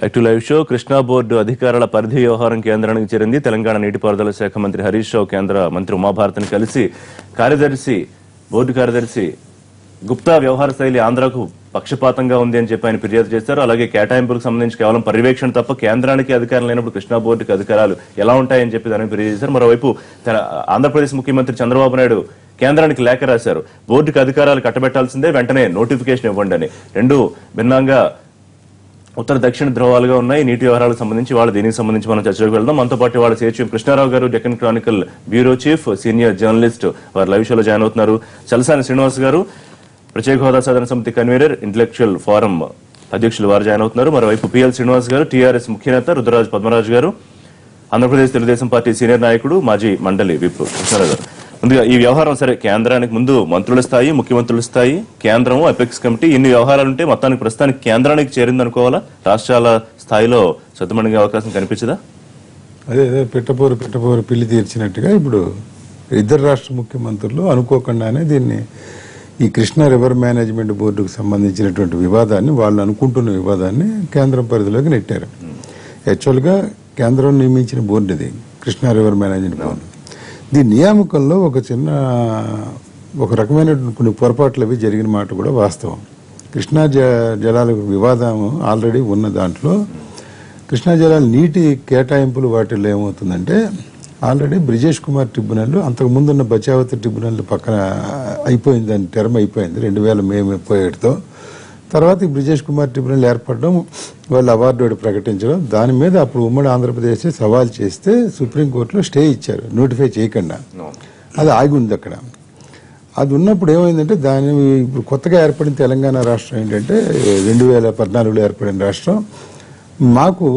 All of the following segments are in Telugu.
Back to live show. Krishna board అధికారుల పరిధి వ్యవహారం కేంద్రానికి చేరింది. తెలంగాణ నీటిపారుదల శాఖ మంత్రి హరీష్ రావు కేంద్ర మంత్రి ఉమాభారతిని కలిసి బోర్డు కార్యదర్శి గుప్తా వ్యవహార శైలి ఆంధ్రకు పక్షపాతంగా ఉంది అని చెప్పి ఆయన ఫిర్యాదు చేశారు. అలాగే కేటాయింపులకు సంబంధించి కేవలం పర్యవేక్షణ తప్ప కేంద్రానికి అధికారం లేనప్పుడు కృష్ణా బోర్డుకి అధికారాలు ఎలా ఉంటాయని చెప్పి దానికి ఫిర్యాదు చేశారు. మరోవైపు ఆంధ్రప్రదేశ్ ముఖ్యమంత్రి చంద్రబాబు నాయుడు కేంద్రానికి లేఖ రాశారు. బోర్డుకి అధికారాలు కట్టబెట్టాల్సిందే, వెంటనే నోటిఫికేషన్ ఇవ్వండి అని. రెండు భిన్నంగా ఉత్తర దక్షిణ ధ్రువాలుగా ఉన్నాయి నీటి వ్యవహారాలకు సంబంధించి. దీనికి సంబంధించి మనం చర్చలోకి వెళ్దాం. మనతో పాటు వాళ్ళ సిహెచ్ఎం కృష్ణారావు గారు, Deccan Chronicle bureau chief, senior journalist, వారు లైవ్ షోలో జాయిన్ అవుతున్నారు. చలసాని శ్రీనివాస్ గారు, ప్రత్యేక హోదా సాధన సమితి కన్వీనర్, ఇంటలెక్చువల్ ఫోరం అధ్యక్షులు, వారు జాయిన్ అవుతున్నారు. మరోవైపు పిఎల్ శ్రీనివాస్ గారు, టీఆర్ఎస్ ముఖ్యనేత, రుద్రరాజు పద్మరాజు గారు, ఆంధ్రప్రదేశ్ తెలుగుదేశం పార్టీ సీనియర్ నాయకుడు, మాజీ మండలి విప్. కృష్ణారావు గారు, ముందుగా ఈ వ్యవహారం సరే, కేంద్రానికి ముందు మంత్రుల స్థాయి, ముఖ్యమంత్రుల స్థాయి, కేంద్రం, అపెక్స్ కమిటీ, ఇన్ని వ్యవహారాలుంటే మొత్తానికి ప్రస్తుతానికి కేంద్రానికి చేరింది అనుకోవాలా? రాష్ట్రాల స్థాయిలో సద్దుమణిగే అవకాశం కనిపించదా? అదే పెట్టపోరు పిల్లి తీర్చినట్టుగా ఇప్పుడు ఇద్దరు రాష్ట్ర ముఖ్యమంత్రులు అనుకోకుండానే దీన్ని ఈ కృష్ణా రివర్ మేనేజ్మెంట్ బోర్డుకు సంబంధించినటువంటి వివాదాన్ని, వాళ్ళు అనుకుంటున్న వివాదాన్ని కేంద్రం పరిధిలోకి నెట్టారు. యాక్చువల్గా కేంద్రం నియమించిన బోర్డు ఇది కృష్ణా రివర్ మేనేజ్మెంట్ బోర్డు. దీని నియామకంలో ఒక రకమైన కొన్ని పొరపాట్లు అవి జరిగిన మాట కూడా వాస్తవం. కృష్ణా జలాల వివాదం ఆల్రెడీ ఉన్న దాంట్లో కృష్ణా జలాల నీటి కేటాయింపులు వాటిల్లో ఏమవుతుందంటే ఆల్రెడీ బ్రిజేష్ కుమార్ ట్రిబ్యునల్, అంతకుముందున్న బచావతి ట్రిబ్యునల్ పక్కన అయిపోయింది, దాని టర్మ్ అయిపోయింది 2000 మే 37తో. తర్వాత ఈ బ్రిజేష్ కుమార్ ట్రిబ్యునల్ ఏర్పడడం, వాళ్ళు అవార్డు ప్రకటించడం, దాని మీద అప్పుడు ఉమ్మడి ఆంధ్రప్రదేశ్ సవాల్ చేస్తే సుప్రీంకోర్టులో స్టే ఇచ్చారు, నోటిఫై చేయకుండా. అది ఆగి ఉంది అక్కడ. అది ఉన్నప్పుడు ఏమైందంటే ఇప్పుడు కొత్తగా ఏర్పడిన తెలంగాణ రాష్ట్రం ఏంటంటే 2014లో ఏర్పడిన రాష్ట్రం. మాకు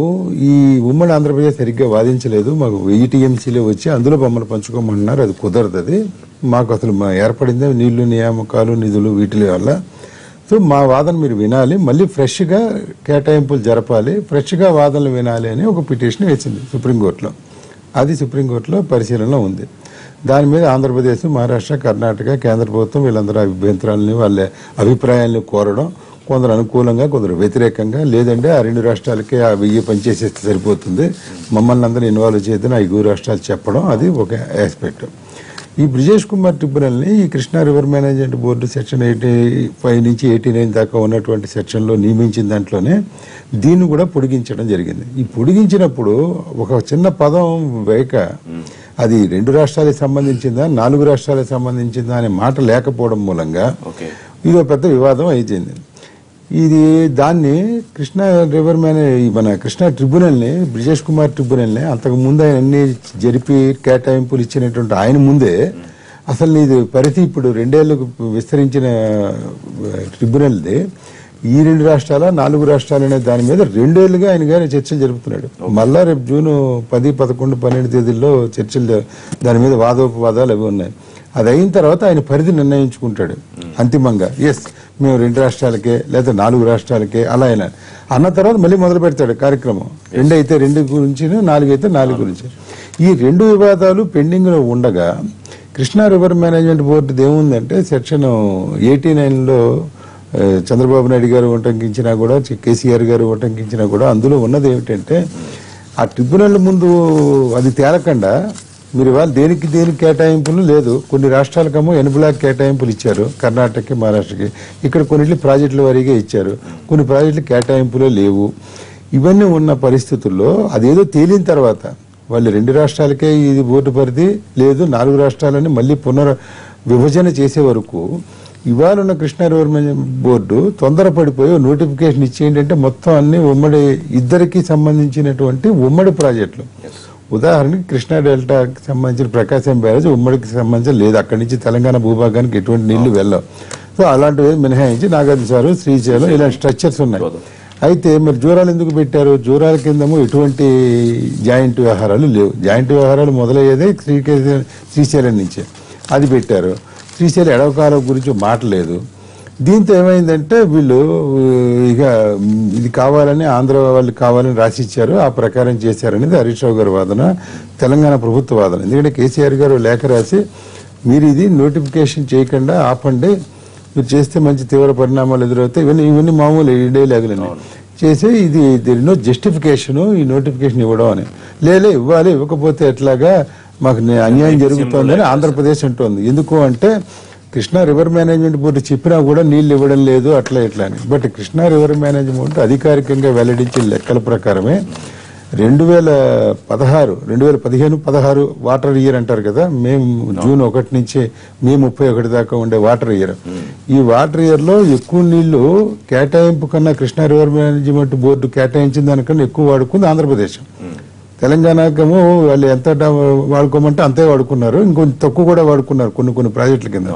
ఈ ఉమ్మడి ఆంధ్రప్రదేశ్ సరిగ్గా వాదించలేదు, మాకు 1000 టీఎంసీలే వచ్చి అందులో బొమ్మలు పంచుకోమన్నారు. అది కుదరదు. అది మాకు అసలు ఏర్పడిందే నీళ్లు, నియామకాలు, నిధులు, వీటి వల్ల. సో మా వాదన మీరు వినాలి, మళ్ళీ ఫ్రెష్గా కేటాయింపులు జరపాలి, ఫ్రెష్గా వాదనలు వినాలి అని ఒక పిటిషన్ వేసింది సుప్రీంకోర్టులో. అది సుప్రీంకోర్టులో పరిశీలనలో ఉంది. దాని మీద ఆంధ్రప్రదేశ్, మహారాష్ట్ర, కర్ణాటక, కేంద్ర ప్రభుత్వం వీళ్ళందరూ అభ్యంతరాలని, వాళ్ళ అభిప్రాయాలను కోరడం, కొందరు అనుకూలంగా, కొందరు వ్యతిరేకంగా, లేదంటే ఆ రెండు రాష్ట్రాలకే ఆ 1000 పనిచేసేస్తే సరిపోతుంది, మమ్మల్ని అందరూ ఇన్వాల్వ్ చేయదని ఆ 5 రాష్ట్రాలు చెప్పడం, అది ఒక ఆస్పెక్ట్. ఈ బ్రిజేష్ కుమార్ ట్రిబ్యునల్ని ఈ Krishna river management board section 85 నుంచి 89 దాకా ఉన్నటువంటి సెక్షన్లో నియమించిన దాంట్లోనే దీన్ని కూడా పొడిగించడం జరిగింది. ఈ పొడిగించినప్పుడు ఒక చిన్న పదం వేక అది 2 రాష్ట్రాలకు సంబంధించిందా, 4 రాష్ట్రాలకు సంబంధించిందా అనే మాట లేకపోవడం మూలంగా ఇది ఒక పెద్ద వివాదం అయిపోయింది. దాన్ని కృష్ణా రివర్ మన కృష్ణా ట్రిబ్యునల్ని, బ్రిజేష్ కుమార్ ట్రిబ్యునల్ని అంతకు ముందు ఆయన అన్ని జరిపి కేటాయింపులు ఇచ్చినటువంటి ఆయన ముందే అసలు ఇది పరిధి ఇప్పుడు 2 ఏళ్లకు విస్తరించిన ట్రిబ్యునల్ది ఈ 2 రాష్ట్రాల 4 రాష్ట్రాలు అనే దాని మీద 2 ఏళ్లుగా ఆయన గారి చర్చలు జరుపుతున్నాడు. మళ్ళా రేపు జూన్ 10, 11, 12 తేదీల్లో చర్చలు, దాని మీద వాదోపవాదాలు అవి ఉన్నాయి. అది అయిన తర్వాత ఆయన పరిధి నిర్ణయించుకుంటాడు అంతిమంగా. ఎస్, మేము 2 రాష్ట్రాలకే లేదా 4 రాష్ట్రాలకే అలా అయినా అన్న తర్వాత మళ్ళీ మొదలు పెడతాడు కార్యక్రమం. 2 అయితే 2 గురించి, 4 అయితే 4 గురించి. ఈ 2 వివాదాలు పెండింగ్ లో ఉండగా కృష్ణా రివర్ మేనేజ్మెంట్ బోర్డు ఏముందంటే సెక్షన్ 89లో చంద్రబాబు నాయుడు గారు ఉటంకించినా కూడా, కేసీఆర్ గారు ఉటంకించినా కూడా అందులో ఉన్నది ఏమిటంటే ఆ ట్రిబ్యునల్ ముందు అది తేలకుండా మీరు వాళ్ళు దేనికి కేటాయింపులు లేదు. కొన్ని రాష్ట్రాలకేమో ఎన్బ్లాక్ కేటాయింపులు ఇచ్చారు, కర్ణాటకకి, మహారాష్ట్రకి. ఇక్కడ కొన్నింటి ప్రాజెక్టుల వారీగా ఇచ్చారు, కొన్ని ప్రాజెక్టులు కేటాయింపులే లేవు. ఇవన్నీ ఉన్న పరిస్థితుల్లో అదేదో తేలిన తర్వాత వాళ్ళు 2 రాష్ట్రాలకే ఇది బోర్డు పరిధి లేదు, 4 రాష్ట్రాలని మళ్ళీ విభజన చేసే వరకు ఇవాళ ఉన్న కృష్ణా రివర్ బోర్డు తొందరపడిపోయి నోటిఫికేషన్ ఇచ్చేయండి అంటే మొత్తం అన్ని ఉమ్మడి, ఇద్దరికి సంబంధించినటువంటి ఉమ్మడి ప్రాజెక్టులు. ఉదాహరణకి కృష్ణా డెల్టాకి సంబంధించిన ప్రకాశం బ్యారేజ్ ఉమ్మడికి సంబంధించి లేదు, అక్కడి నుంచి తెలంగాణ భూభాగానికి ఎటువంటి నీళ్లు వెళ్ళవు. సో అలాంటివి మినహాయించి నాగార్జున, శ్రీశైలం ఇలాంటి స్ట్రక్చర్స్ ఉన్నాయి. అయితే మరి జూరాలు ఎందుకు పెట్టారు? జూరాల కిందము ఎటువంటి జాయింట్ వ్యవహారాలు లేవు. జాయింట్ వ్యవహారాలు మొదలయ్యేదే శ్రీశైలం నుంచే, అది పెట్టారు. శ్రీశైలం ఎడవకాలం గురించి మాట లేదు. దీంతో ఏమైందంటే వీళ్ళు ఇక ఇది కావాలని, ఆంధ్ర వాళ్ళు కావాలని రాసిచ్చారు, ఆ ప్రకారం చేశారనేది హరీష్ రావు గారి వాదన, తెలంగాణ ప్రభుత్వ వాదన. ఎందుకంటే కేసీఆర్ గారు లేఖ రాసి మీరు ఇది నోటిఫికేషన్ చేయకుండా ఆపండి, మీరు చేస్తే మంచి తీవ్ర పరిణామాలు ఎదురవుతాయి, ఇవన్నీ మామూలు డైలాగులు. చేసి ఇది దేర్ నో జస్టిఫికేషన్ ఈ నోటిఫికేషన్ ఇవ్వడం అని. లేలే ఇవ్వాలి, ఇవ్వకపోతే ఎట్లాగా మాకు అన్యాయం జరుగుతోందని ఆంధ్రప్రదేశ్ అంటోంది. ఎందుకు అంటే కృష్ణా రివర్ మేనేజ్మెంట్ బోర్డు చెప్పినా కూడా నీళ్లు ఇవ్వడం లేదు అట్లా ఇట్లా అని. బట్ కృష్ణా రివర్ మేనేజ్మెంట్ అధికారికంగా వెల్లడించిన లెక్కల ప్రకారమే 2015-16 వాటర్ ఇయర్ అంటారు కదా, మేము జూన్ 1 నుంచి మే 31 దాకా ఉండే వాటర్ ఇయర్. ఈ వాటర్ ఇయర్ లో ఎక్కువ నీళ్లు కేటాయింపు కన్నా కృష్ణా రివర్ మేనేజ్మెంట్ బోర్డు కేటాయించిన దానికన్నా ఎక్కువ వాడుకుంది ఆంధ్రప్రదేశ్. తెలంగాణకేమో వాళ్ళు ఎంత వాడుకోమంటే అంతే వాడుకున్నారు, ఇంకొంచెం తక్కువ కూడా వాడుకున్నారు కొన్ని ప్రాజెక్టుల కింద.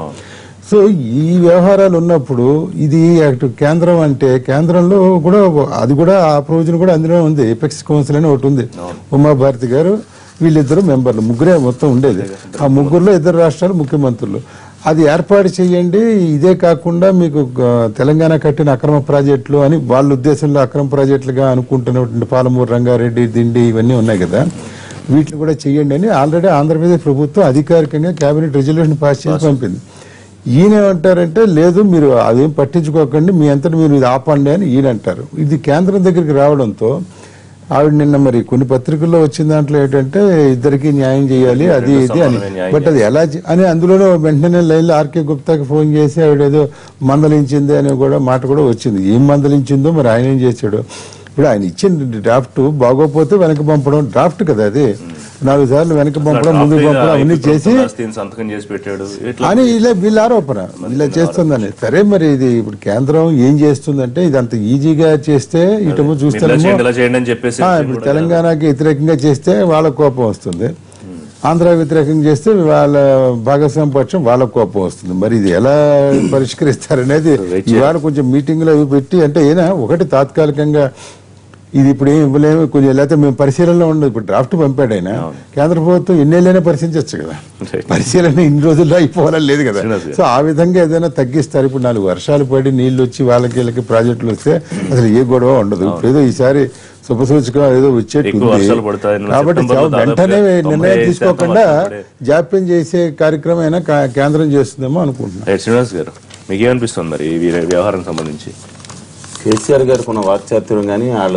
సో ఈ వ్యవహారాలు ఉన్నప్పుడు ఇది కేంద్రం అంటే కేంద్రంలో కూడా అది కూడా ఆ ప్రొవిజన్ కూడా అందులో ఉంది. ఎపెక్స్ కౌన్సిల్ అని ఒకటి ఉంది, ఉమాభారతి గారు వీళ్ళిద్దరు మెంబర్లు, ముగ్గురే మొత్తం ఉండేది. ఆ ముగ్గురులో 2 రాష్ట్రాలు ముఖ్యమంత్రులు. అది ఏర్పాటు చేయండి. ఇదే కాకుండా మీకు తెలంగాణ కట్టిన అక్రమ ప్రాజెక్టులు అని వాళ్ళ ఉద్దేశంలో అక్రమ ప్రాజెక్టులుగా అనుకుంటున్నటువంటి పాలమూరు రంగారెడ్డి దిండి ఇవన్నీ ఉన్నాయి కదా, వీటిని కూడా చెయ్యండి అని ఆల్రెడీ ఆంధ్రప్రదేశ్ ప్రభుత్వం అధికారికంగా కేబినెట్ రెజల్యూషన్ పాస్ చేసి పంపింది. ఈయన ఏమంటారంటే లేదు మీరు అదేం పట్టించుకోకండి, మీ అంతటి మీరు ఇది ఆపండి అని ఈయన అంటారు. ఇది కేంద్రం దగ్గరికి రావడంతో ఆవిడ నిన్న మరి కొన్ని పత్రికల్లో వచ్చిన దాంట్లో ఏంటంటే ఇద్దరికి న్యాయం చేయాలి అది ఇది అని. బట్ అది ఎలా అని అందులోనే వెంటనే లైన్లో ఆర్కే గుప్తాకి ఫోన్ చేసి ఆవిడ ఏదో మందలించింది అనే కూడా మాట కూడా వచ్చింది. ఏం మందలించిందో మరి ఆయన ఏం చేశాడు. ఇప్పుడు ఆయన ఇచ్చిన డ్రాఫ్ట్ బాగోపోతే వెనక పంపడం, డ్రాఫ్ట్ కదా అది, 4 సార్లు వెనక పంపడం ముందుకు పంపడం అవన్నీ చేసి అని ఇలా వీళ్ళ ఆరోపణ ఇలా చేస్తుందని. సరే మరి ఇది ఇప్పుడు కేంద్రం ఏం చేస్తుందంటే ఇది అంత ఈజీగా చేస్తే ఇటు చూస్తారేమో, ఇప్పుడు తెలంగాణకి వ్యతిరేకంగా చేస్తే వాళ్ళ కోపం వస్తుంది, ఆంధ్ర వ్యతిరేకంగా చేస్తే వాళ్ళ భాగస్వామ్య పక్షం వాళ్ళ కోపం వస్తుంది. మరి ఇది ఎలా పరిష్కరిస్తారనేది ఇవాళ కొంచెం మీటింగ్ లో పెట్టి అంటే ఏనా ఒకటి తాత్కాలికంగా ఇది ఇప్పుడు ఏం ఇవ్వలేము కొంచెం, లేకపోతే మేము పరిశీలనలో ఉండదు. ఇప్పుడు డ్రాఫ్ట్ పంపాడు ఆయన, కేంద్ర ప్రభుత్వం ఎన్నేళ్ళైనా పరిశీలించవచ్చు కదా, పరిశీలన ఇన్ని రోజుల్లో అయిపోవాలని లేదు కదా. సో ఆ విధంగా ఏదైనా తగ్గిస్తారు. ఇప్పుడు 4 వర్షాలు పడి నీళ్లు వచ్చి వాళ్ళకి వీళ్ళకి ప్రాజెక్టులు వస్తే అసలు ఏ గొడవ ఉండదు. ఇప్పుడు ఏదో ఈసారి శుభసూచకం ఏదో వచ్చేట్టు కాబట్టి వెంటనే నిర్ణయం తీసుకోకుండా జాప్యం చేసే కార్యక్రమం అయినా కేంద్రం చేస్తుందేమో అనుకుంటున్నాను. శ్రీనివాస్ గారు మీకేమనిపిస్తుంది మరి ఈ వ్యవహారం సంబంధించి? కేసీఆర్ గారికి ఉన్న వాక్చాతుర్యం కానీ వాళ్ళ